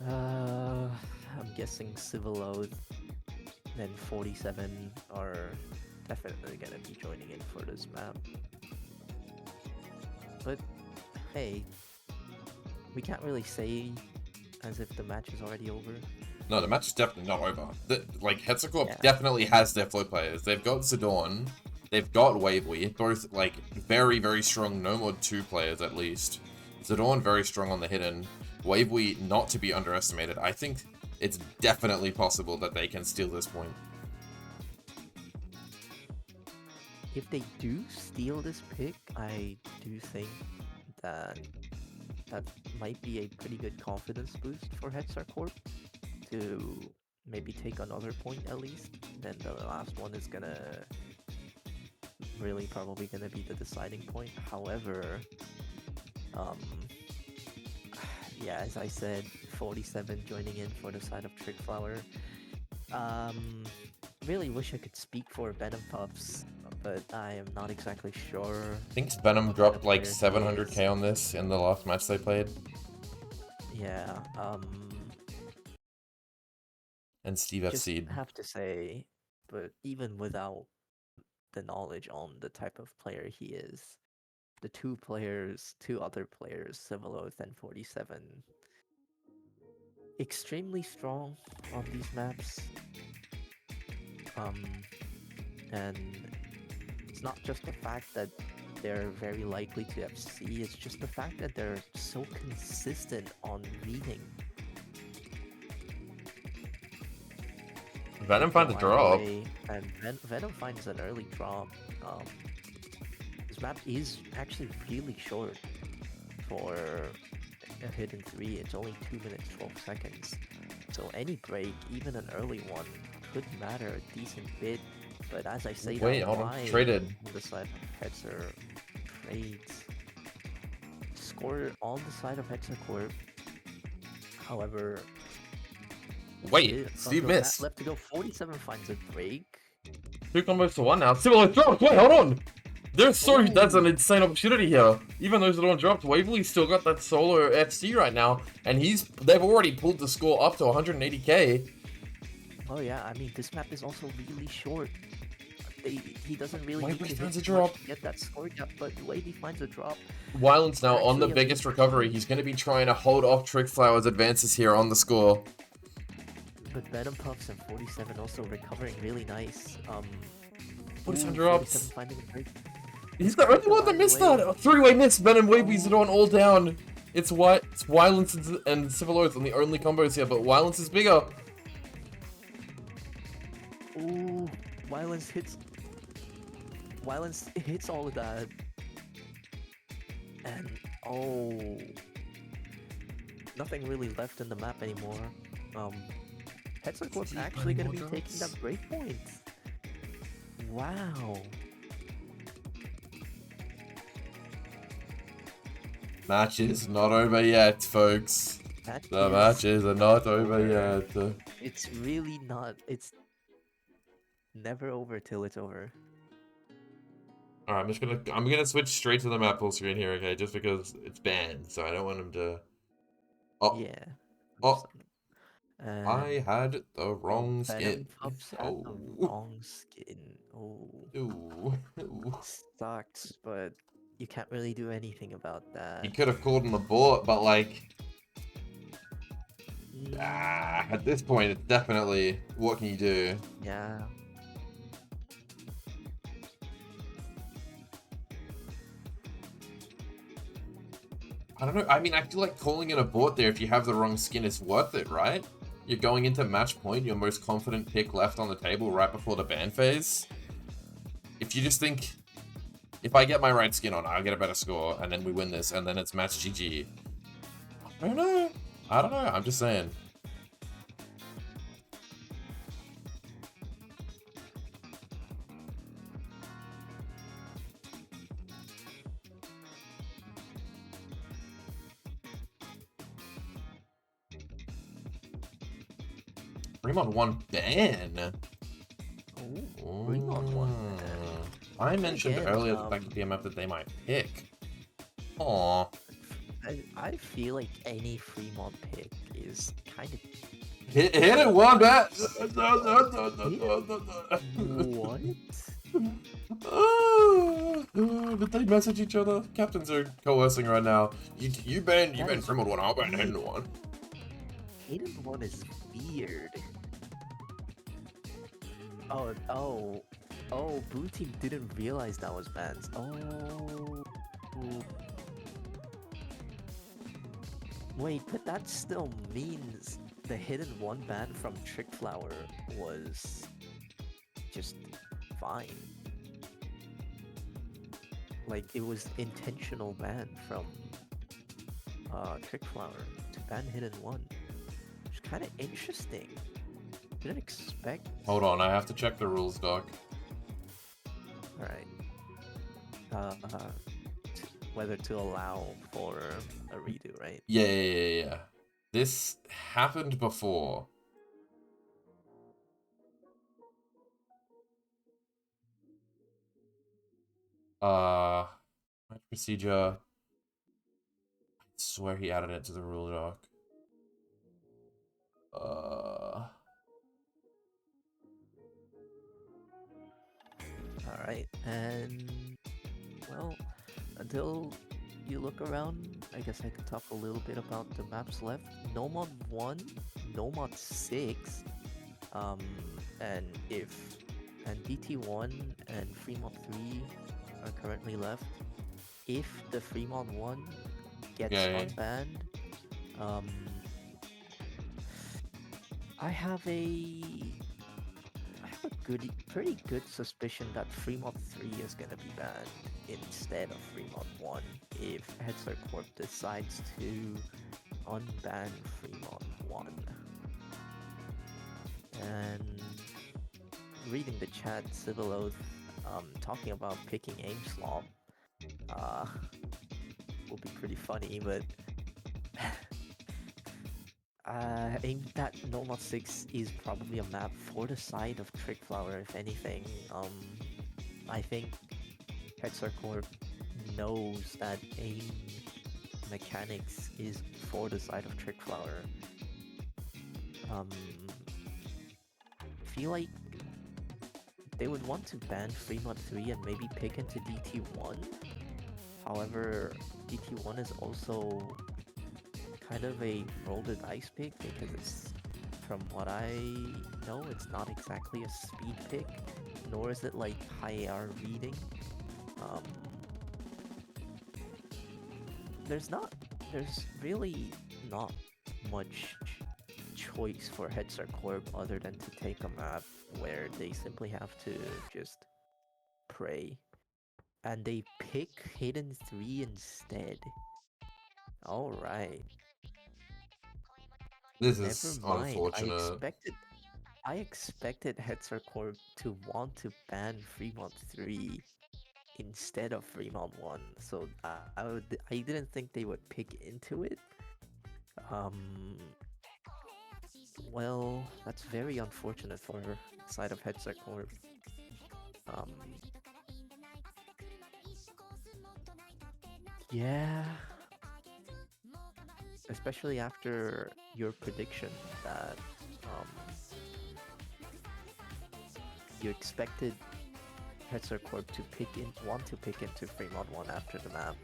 I'm guessing Civil Oath and 47 are definitely gonna be joining in for this map. But hey, we can't really say as if the match is already over.
No, the match is definitely not over. Hetzer Corp definitely has their flow players. They've got Zidorn, they've got Wavely, both like very, very strong no mod 2 players at least. Zidorn very strong on the hidden. Wavely not to be underestimated. I think it's definitely possible that they can steal this point.
If they do steal this pick, I do think that might be a pretty good confidence boost for Hetzer Corp to maybe take another point at least. Then the last one is really probably gonna be the deciding point. However, yeah, as I said, 47 joining in for the side of Trick Flower. Really wish I could speak for Venom Puffs, but I am not exactly sure.
I think Venom dropped like 700k on this in the last match they played.
Yeah,
and Steve FC.
Have to say, but even without the knowledge on the type of player he is, the two other players, Civil Oath and 47, extremely strong on these maps. And it's not just the fact that they're very likely to FC, it's just the fact that they're so consistent on reading.
Venom finds a drop.
And Venom finds an early drop. This map is actually really short for a hidden 3. It's only 2 minutes 12 seconds. So any break, even an early one, could matter a decent bit. But as I say,
Wait, hold on. Traded.
On the side of Hetzer trades. Score on the side of Hetzer Corp. However,
wait, Steve missed.
Left to go. 47 finds a break.
2 combos to 1 now. Civil dropped. Wait, hold on. That's an insane opportunity here. Even though Zidane dropped, Waverly's still got that solo FC right now, and they've already pulled the score up to 180k.
Oh yeah, I mean this map is also really short. He doesn't really
Wavely
need
finds
to
a drop.
Get that score gap, but Wavy finds a drop.
Wyland's now on the biggest recovery. He's going to be trying to hold off Trickflower's advances here on the score.
But Venom Puffs and 47 also recovering really nice.
47 drops.
47 finding a break.
He's the only one that missed that. A 3-way miss. Venom, Wavy, Zidane all down. It's Wyland's and Civil Oath on the only combos here, but Wyland's is bigger.
Ooh, Wyland's hits all of that. And oh, nothing really left in the map anymore. Hetzer Corp's actually gonna be taking that breakpoint. Wow.
Match is not over yet, folks. The matches are not over yet.
It's really not. It's never over till it's over.
Alright, I'm gonna switch straight to the map full screen here, okay? Just because it's banned, so I don't want him to. Oh.
Yeah.
Oh. I had the wrong skin.
Oh. The wrong skin. Oh.
Ooh.
Sucks, but you can't really do anything about that.
He could have called him a bot, but like. At this point, it's definitely what can you do?
Yeah.
I don't know. I mean, I feel like calling it a bot there if you have the wrong skin is worth it, right? You're going into match point, your most confident pick left on the table right before the ban phase. If you just think, if I get my right skin on, I'll get a better score, and then we win this, and then it's match GG. I don't know. I'm just saying. Fremont 1 ban.
Fremont 1 ban.
I mentioned earlier the fact that be a map that they might pick. Aww.
I feel like any Fremont pick is kind of...
Hit it, one bat!
What?
Did they message each other? Captains are coercing right now. You ban Fremont 1, I'll ban Hayden 1.
Hayden 1 is weird. Oh, Blue Team didn't realize that was bans. Oh. Wait, but that still means the hidden 1 ban from Trickflower was just fine. Like, it was intentional ban from Trickflower to ban hidden 1. Which is kind of interesting. Didn't expect.
Hold on, I have to check the rules doc.
Alright. Whether to allow for a redo, right?
Yeah. This happened before. Procedure. I swear he added it to the rule doc.
Alright, and well, until you look around, I guess I could talk a little bit about the maps left. Nomod 1, Nomod 6, um, and if and DT1 and Fremont 3 are currently left. If the Fremont 1 gets
Okay.
unbanned, um, I have a pretty good suspicion that Fremont 3 is gonna be banned instead of Fremont 1 if Hetzer Corp decides to unban Fremont 1. And reading the chat, Civil Oath talking about picking aim slot will be pretty funny, but that Nomad 6 is probably a map for the side of Trickflower, if anything. I think Hetzer Corp knows that aim mechanics is for the side of Trickflower. Feel like they would want to ban Fremont 3 and maybe pick into DT1. However, DT1 is also kind of a roll the dice pick because it's, from what I know, it's not exactly a speed pick, nor is it like high AR reading. There's really not much choice for Hetzer Corp other than to take a map where they simply have to just pray. And they pick Hidden 3 instead. Alright.
This
Never
is
mind.
unfortunate.
I expected Hetzer Corp to want to ban Fremont 3 instead of Fremont 1. So I didn't think they would pick into it. Well, that's very unfortunate for the side of Hetzer Corp. Yeah. Especially after your prediction that you expected Hetzer Corp to want to pick into Fremont 1 after the map.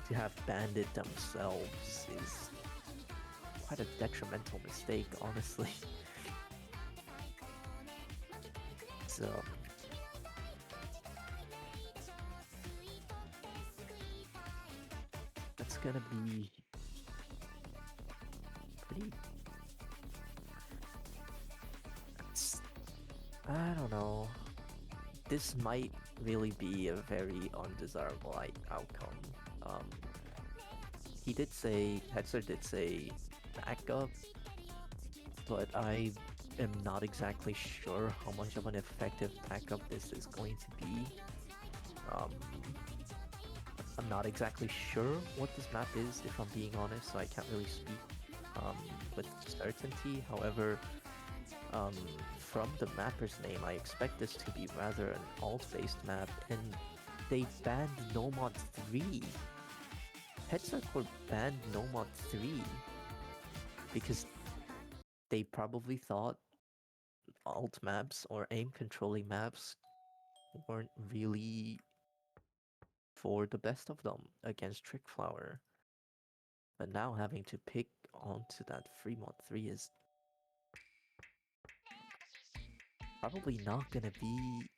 To have banned it themselves is quite a detrimental mistake, honestly. So that's gonna be pretty. I don't know. This might really be a very undesirable outcome. Hetzer did say backup, but I am not exactly sure how much of an effective backup this is going to be. I'm not exactly sure what this map is, if I'm being honest, so I can't really speak with certainty. However, from the mapper's name, I expect this to be rather an alt-based map, and they banned Nomod 3. Hetzer Corp banned Nomod 3 because they probably thought alt maps or aim controlling maps weren't really for the best of them against Trickflower. But now having to pick onto that Fremont 3 is probably not gonna be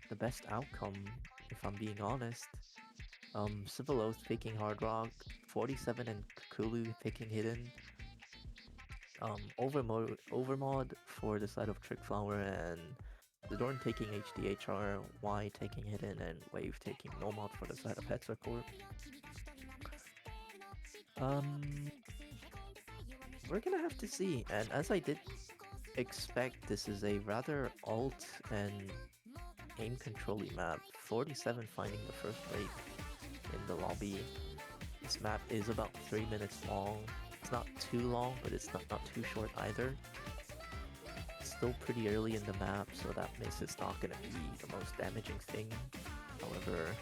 the best outcome, if I'm being honest. Civil Oath picking Hard Rock, 47 and Kulu picking Hidden. Overmod for the side of Trickflower, and Zdorn taking HDHR, Y taking Hidden, and Wave taking Nomad for the side of Hetzer Corp. We're gonna have to see, and as I did expect, this is a rather alt and aim controlling map. 47 finding the first break in the lobby. This map is about 3 minutes long. It's not too long, but it's not too short either. It's still pretty early in the map, so that makes it not gonna be the most damaging thing. However,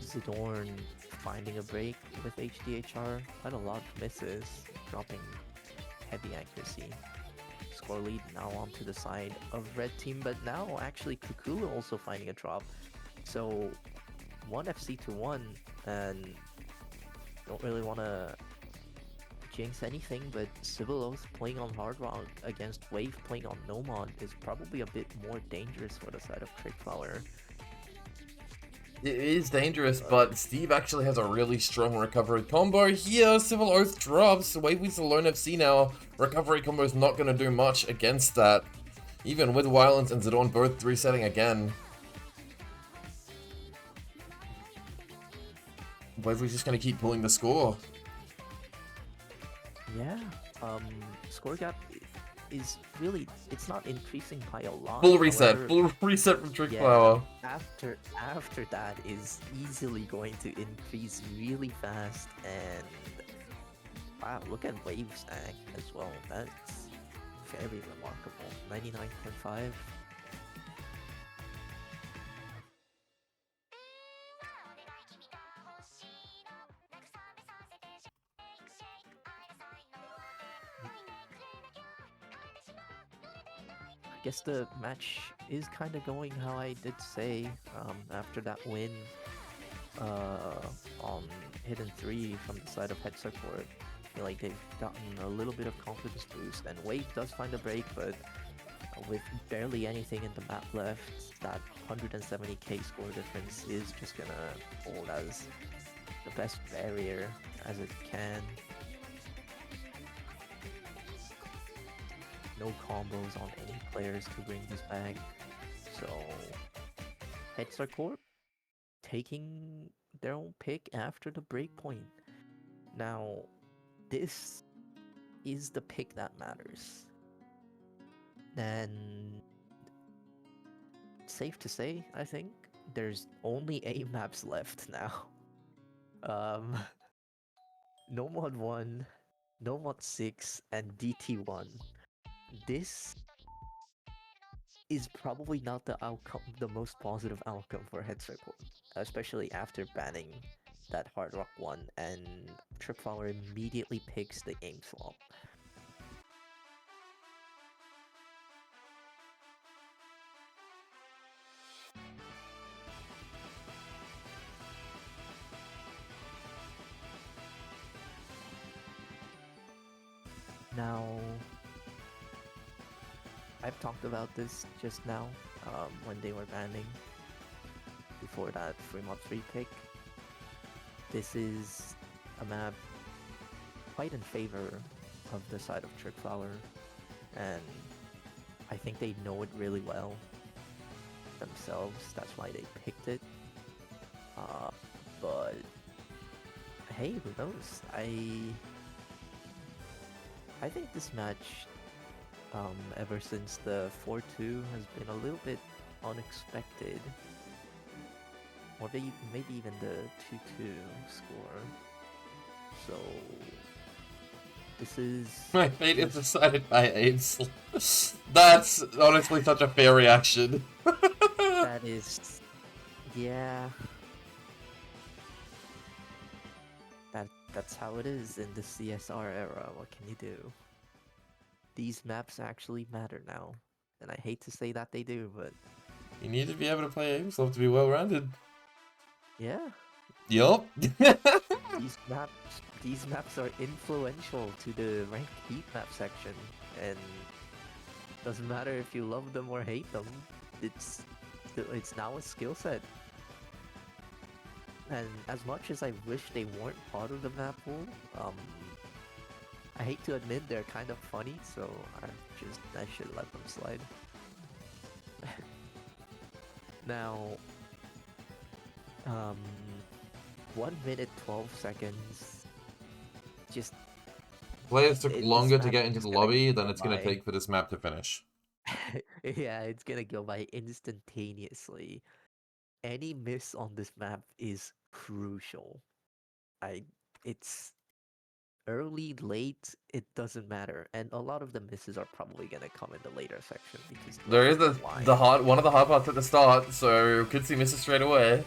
Zdorn finding a break with HDHR, quite a lot of misses, dropping heavy accuracy. score lead now onto the side of red team, but now actually Kukulu also finding a drop. So 1 FC to 1, and don't really want to jinx anything, but Civil Oath playing on Hard Rock against Wave playing on Nomad is probably a bit more dangerous for the side of Trickflower.
It is dangerous, but Steve actually has a really strong recovery combo here. Civil Oath drops. Wavely's alone FC now. Recovery combo is not going to do much against that. Even with Wildlands and Zidane both resetting again. Wavely's just going to keep pulling the score.
Yeah, score gap is really, it's not increasing by a lot.
Full reset,
however,
full reset from Trickflower.
Yeah, after that is easily going to increase really fast, and wow, look at wave stack as well. That's very remarkable. 99.5. I guess the match is kind of going how I did say after that win on Hidden 3 from the side of Hetzer Corp. I feel like they've gotten a little bit of confidence boost, and Wave does find a break, but with barely anything in the map left, that 170k score difference is just gonna hold as the best barrier as it can. No combos on any players to bring this back. So, Hetzer Corp taking their own pick after the breakpoint. Now, this is the pick that matters. And safe to say, I think, there's only 8 maps left now. Nomad 1, Nomad 6, and DT1. This is probably not the outcome, the most positive outcome for Hetzer Corp, especially after banning that Hard Rock 1, and Tripflower immediately picks the aim swap. Now, I've talked about this just now when they were banning before that 3mod3 pick. This is a map quite in favor of the side of Trickflower, and I think they know it really well themselves. That's why they picked it. But hey, who knows? I think this match, ever since the 4-2, has been a little bit unexpected. Or maybe even the 2-2 score. So, this is...
My fate is decided by aims. That's honestly such a fair reaction.
That is... yeah. That's how it is in the CSR era. What can you do? These maps actually matter now. And I hate to say that they do, but...
You need to be able to play aims, love to be well-rounded.
yeah.
Yup.
These maps are influential to the ranked heat map section, and doesn't matter if you love them or hate them. It's now a skill set. And as much as I wish they weren't part of the map pool, I hate to admit they're kind of funny, so I should let them slide. Now, 1 minute 12 seconds. Just
Players took longer to get into the lobby than it's
by.
gonna take for this map to finish.
Yeah, it's gonna go by instantaneously. Any miss on this map is crucial. It's early, late, it doesn't matter, and a lot of the misses are probably gonna come in the later section because
There is one of the hard parts at the start, so could see misses straight away.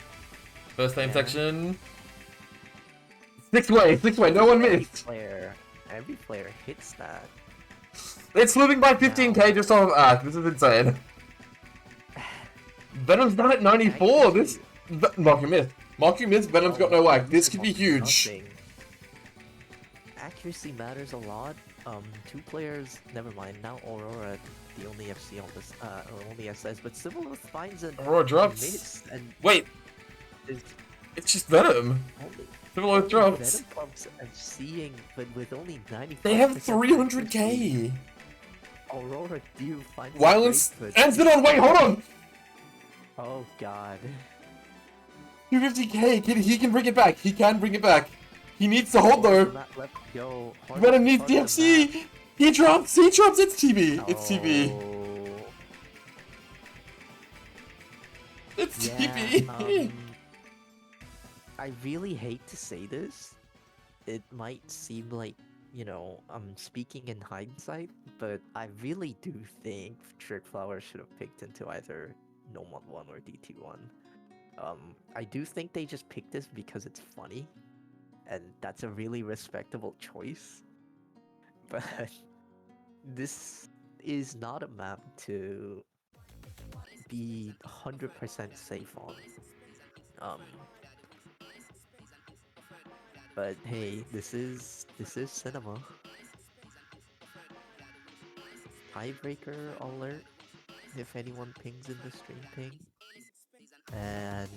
First aim section. Six way, no one missed.
Every player hits that.
It's living by 15k just off Act. This is insane. Venom's not at 94. This Mark, you missed. Mark, you missed. Venom's got no Act. This could be huge.
Nothing. Accuracy matters a lot. Two players. Never mind. Now Aurora, the only FC on this, or only SS, but Civil finds an
Aurora drops.
miss and
Wait. It's just Venom. Civil drops.
Venom pumps and seeing, but with only 95.
They have 300k.
Aurora do find
Violence ends it on. Wait, hold on.
Oh god.
250k. He can bring it back. He can bring it back. He needs to hold though.
Yo,
Venom needs DFC. He drops. He drops. It's TB. It's TB. It's TB.
I really hate to say this. It might seem like, you know, I'm speaking in hindsight, but I really do think Trickflower should have picked into either Nomad 1 or DT1. I do think they just picked this because it's funny, and that's a really respectable choice. But this is not a map to be 100% safe on. But hey, this is cinema. Tiebreaker alert if anyone pings in the stream ping. And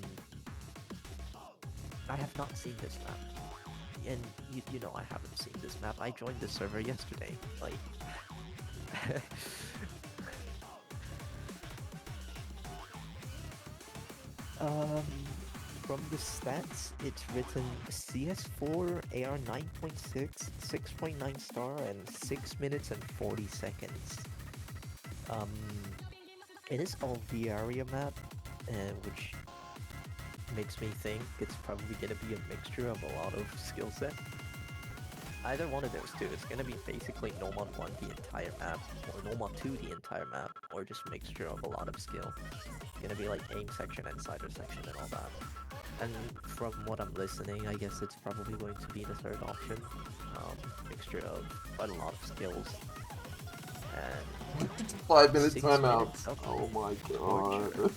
I have not seen this map. And you know I haven't seen this map. I joined the server yesterday. Like from the stats, it's written CS4 AR 9.6, 6.9 star, and 6 minutes and 40 seconds. It is all the area map, which makes me think it's probably gonna be a mixture of a lot of skill set. Either one of those two. It's gonna be basically Nomad 1 the entire map, or Nomad 2 the entire map, or just a mixture of a lot of skill. It's gonna be like aim section, insider section, and all that. And from what I'm listening, I guess it's probably going to be the third option. Mixture of quite a lot of skills. And
5 minute timeout. Oh my god.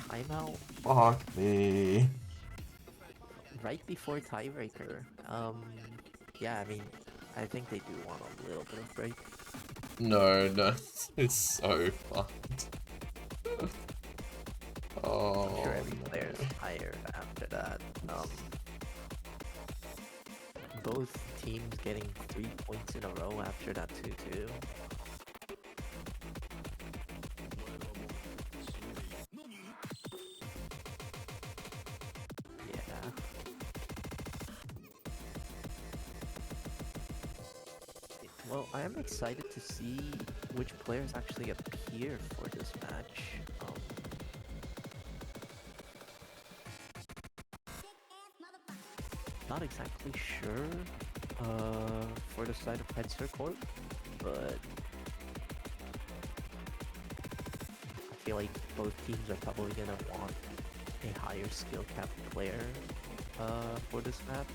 Timeout.
Fuck me.
Right before tiebreaker. Yeah, I mean, I think they do want a little bit of break.
No, it's so fucked. Oh.
I'm sure every player's tired after that. Both teams getting 3 points in a row after that 2-2. Yeah. Well, I am excited to see which players actually appear for this match. Not exactly sure for the side of Hetzer Corp, but I feel like both teams are probably gonna want a higher skill cap player for this map.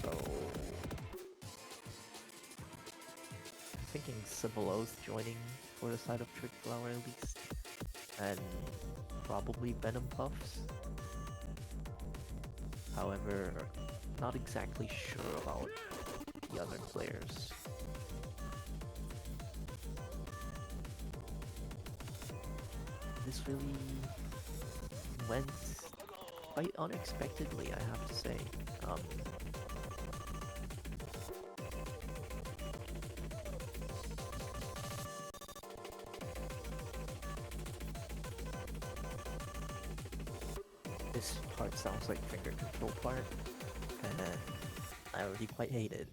So I'm thinking Civil Oath joining for the side of Trickflower at least, and probably Venom Puffs. However, not exactly sure about the other players. This really went quite unexpectedly, I have to say. This part sounds like finger control part, and I already quite hate it.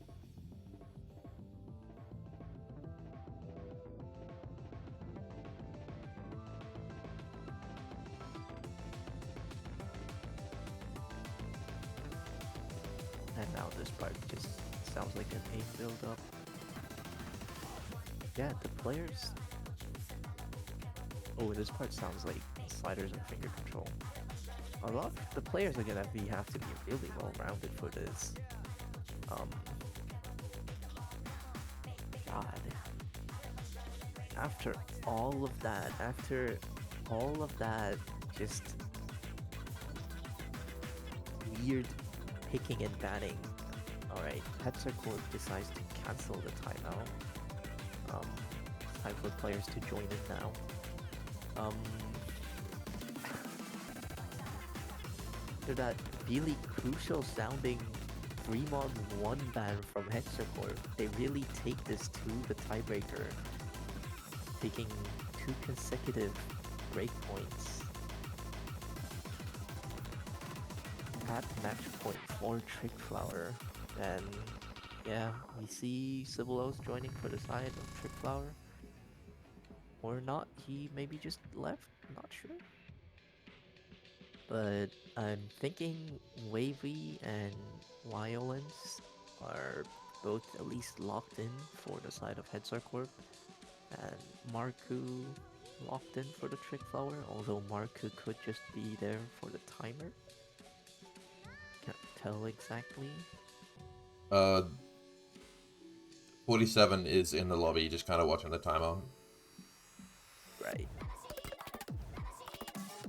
And now this part just sounds like an aim build-up. Yeah, the players... Oh, this part sounds like sliders and finger control. A lot of the players are gonna have to be really well-rounded for this. Um, God, after all of that, just weird picking and banning. Alright, Hetzer Corp decides to cancel the timeout. It's time for players to join in now. After that really crucial sounding 3-mod-1 ban from Hetzer Corp, they really take this to the tiebreaker, taking 2 consecutive breakpoints. At match point for Trickflower, and yeah, we see Civilos joining for the side of Trickflower. Or not, he maybe just left, not sure. But I'm thinking Wavy and Violence are both at least locked in for the side of Hetzer Corp, and Marku locked in for the Trickflower, although Marku could just be there for the timer. Can't tell exactly.
47 is in the lobby, just kind of watching the timer.
Right.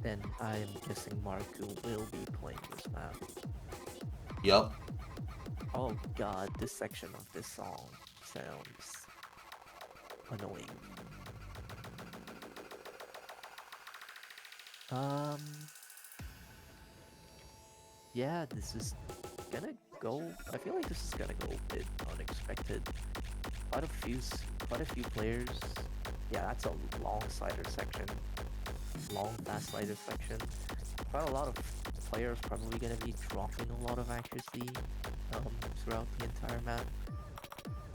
Then I'm guessing Marku will be playing this map.
Yep.
Oh god, this section of this song sounds annoying. Yeah, this is gonna go. I feel like this is gonna go a bit unexpected. Quite a few players. Yeah, that's a long slider section. Long fast slider section. Quite a lot of players probably gonna be dropping a lot of accuracy throughout the entire map.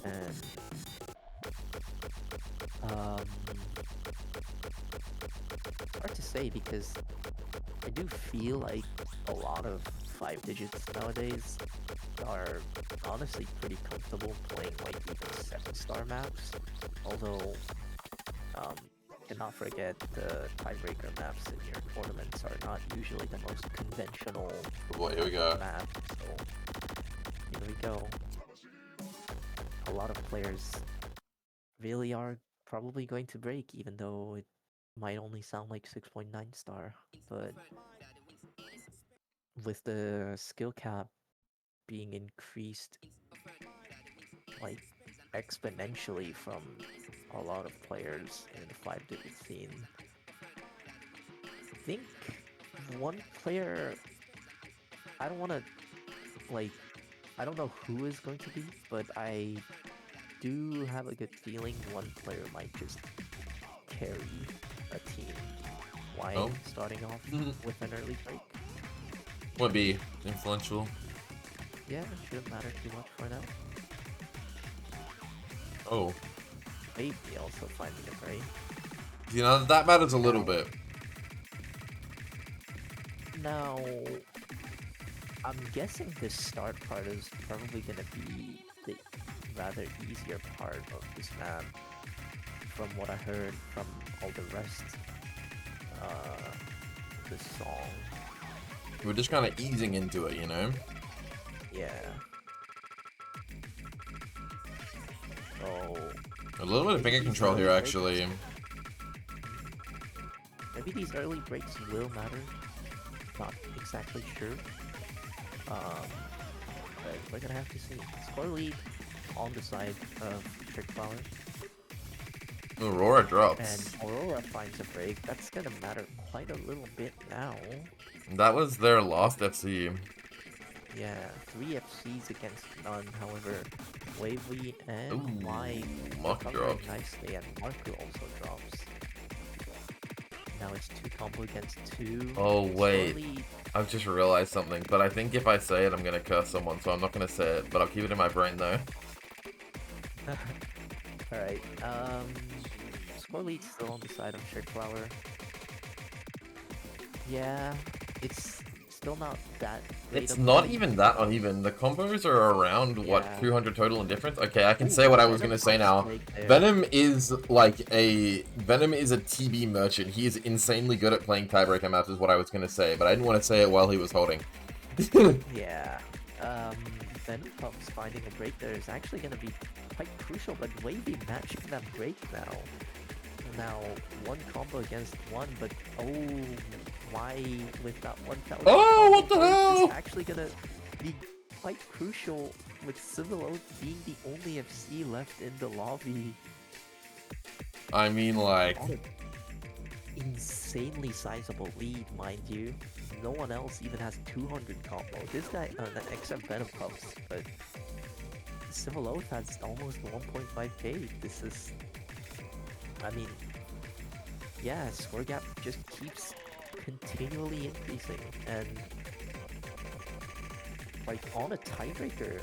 And it's hard to say because I do feel like a lot of 5 digits nowadays are honestly pretty comfortable playing like even 7-star maps. Although, cannot forget the tiebreaker maps in your tournaments are not usually the most conventional
Here we go.
map. So here we go. A lot of players really are probably going to break, even though it might only sound like 6.9 star, but with the skill cap being increased like exponentially from a lot of players in the 5-digit scene, I think one player, I don't want to, like, I don't know who is going to be, but I do have a good feeling one player might just carry a team. Why starting off with an early break?
Would be influential.
Yeah, shouldn't matter too much for now.
Oh.
Maybe also finding a break.
You know, that matters a little bit.
Now, I'm guessing this start part is probably going to be the rather easier part of this map, from what I heard from all the rest of this song.
We're just kind of easing into it, you know?
Yeah. So...
a little bit of finger control here, actually.
Maybe these early breaks will matter. Not exactly sure. But we're gonna have to see. Score lead on the side of Trickflower.
Aurora drops.
And Aurora finds a break. That's gonna matter quite a little bit now.
That was their last FC.
Yeah, 3 FCs against none. However, Wavy and
Muck drops
nicely, and Marku also drops. Now it's 2 combo against 2.
Oh wait,
Slowly...
I've just realized something, but I think if I say it, I'm gonna curse someone, so I'm not gonna say it, but I'll keep it in my brain though.
Alright, score lead's still on the side of Trickflower. Yeah, it's still not that great.
It's not even that uneven. The combos are around, what, 200 total in difference? Okay, I can say what I was gonna say now. Venom is like Venom is a TB merchant. He is insanely good at playing tiebreaker maps is what I was gonna say, but I didn't want to say it while he was holding.
Yeah, Venom Pups finding a break there is actually going to be quite crucial, but Wavy matching that break now. Now, one combo against one, but oh, why with that 1,000
Oh, what the
combo burst
hell?
is actually going to be quite crucial with Civil Oath being the only FC left in the lobby.
I mean, like...
On an insanely sizable lead, mind you. No one else even has 200 combo. This guy, except Venom Pups, but Civil Oath has almost 1.5k. This is... I mean, yeah, score gap just keeps continually increasing, and like on a tiebreaker,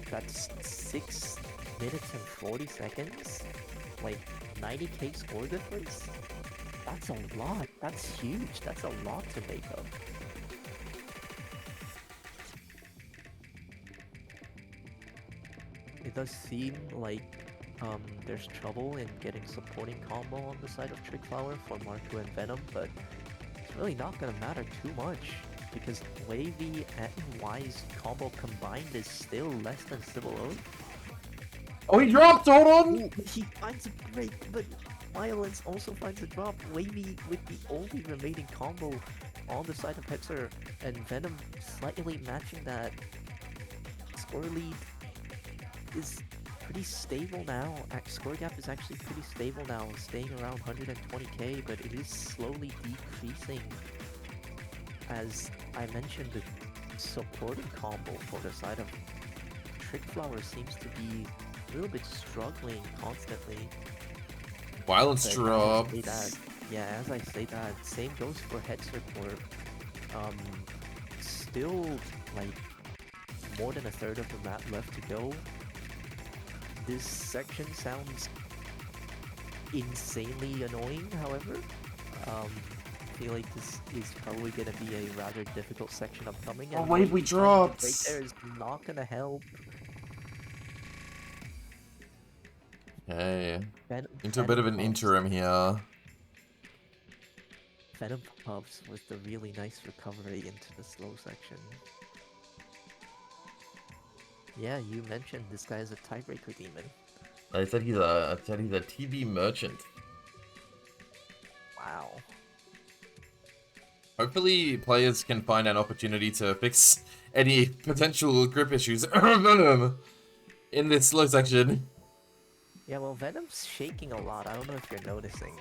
that's 6 minutes and 40 seconds, like 90k score difference. That's a lot. That's huge. That's a lot to make up. It does seem like there's trouble in getting supporting combo on the side of Trickflower for Marco and Venom, but it's really not gonna matter too much because Wavy and Y's combo combined is still less than Civil Oath.
Oh, he dropped! Hold on!
Ooh, he finds a break, but Violence also finds a drop. Wavy with the only remaining combo on the side of Hetzer, and Venom slightly matching that score lead is pretty stable now. Score gap is actually pretty stable now, staying around 120k, but it is slowly decreasing. As I mentioned, the supporting combo for the side of Trickflower seems to be a little bit struggling constantly.
Violence
But
dropped.
as I say that, same goes for Hetzer Corp. Still like more than a third of the map left to go. This section sounds insanely annoying, however. I feel like this is probably going to be a rather difficult section upcoming.
Oh,
And
wait, we
finding the
dropped!
break there is not going to help.
Okay. Into a
Venom
bit of an
Pups.
interim here.
Venom Pups with the really nice recovery into the slow section. Yeah, you mentioned this guy is a tiebreaker demon.
I said he's a TV merchant.
Wow.
Hopefully, players can find an opportunity to fix any potential grip issues Venom in this slow section.
Yeah, well, Venom's shaking a lot. I don't know if you're noticing.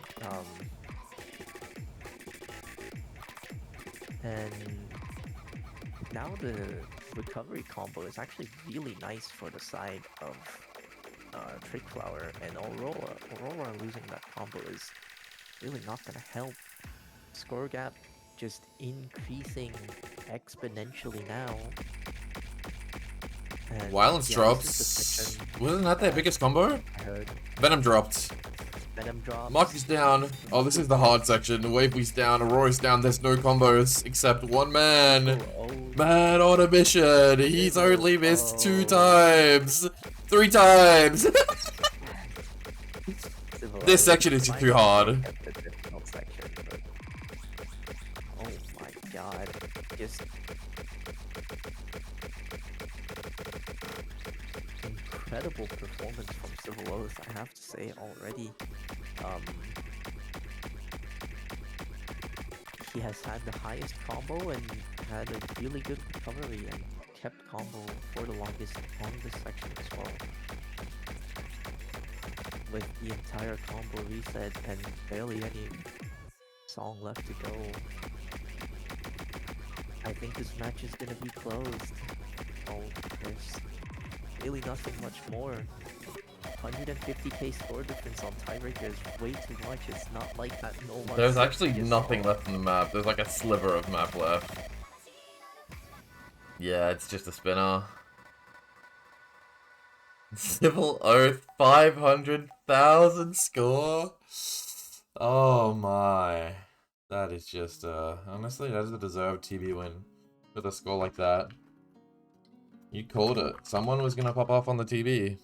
And now the recovery combo is actually really nice for the side of Trickflower and Aurora. Aurora losing that combo is really not gonna help. Score gap just increasing exponentially now. And
Violence
yeah,
drops.
this is the section
Wasn't that their biggest combo?
I heard.
Venom dropped.
Venom drops.
Marky's down. Oh, this is the hard section. Wavy's down. Aurora's down. There's no combos except one man. Man on a mission. He's only missed 2 times. 3 times. This section is too hard.
Oh my god. Just incredible performance from Civil Oath, I have to say already. He has had the highest combo and had a really good recovery and kept combo for the longest on this section as well. With the entire combo reset and barely any song left to go, I think this match is gonna be closed. Oh, there's really nothing much more. 150k score difference on tiebreaker is way too much. It's not like that. No one.
There's actually nothing left on the map. There's like a sliver of map left. Yeah, it's just a spinner. Civil Oath, 500,000 score. Oh my. That is just, honestly, that is a deserved TB win with a score like that. You called it. Someone was gonna pop off on the TV.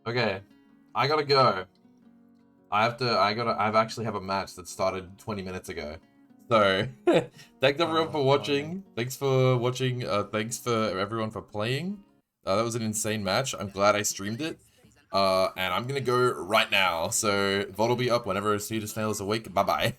Okay, I gotta go. I actually have a match that started 20 minutes ago. So, thanks everyone for
Alright.
watching. Thanks for watching. Thanks for everyone for playing. That was an insane match. I'm glad I streamed it. And I'm gonna go right now. So, VOD will be up whenever Sweetest Snail is awake. Bye bye.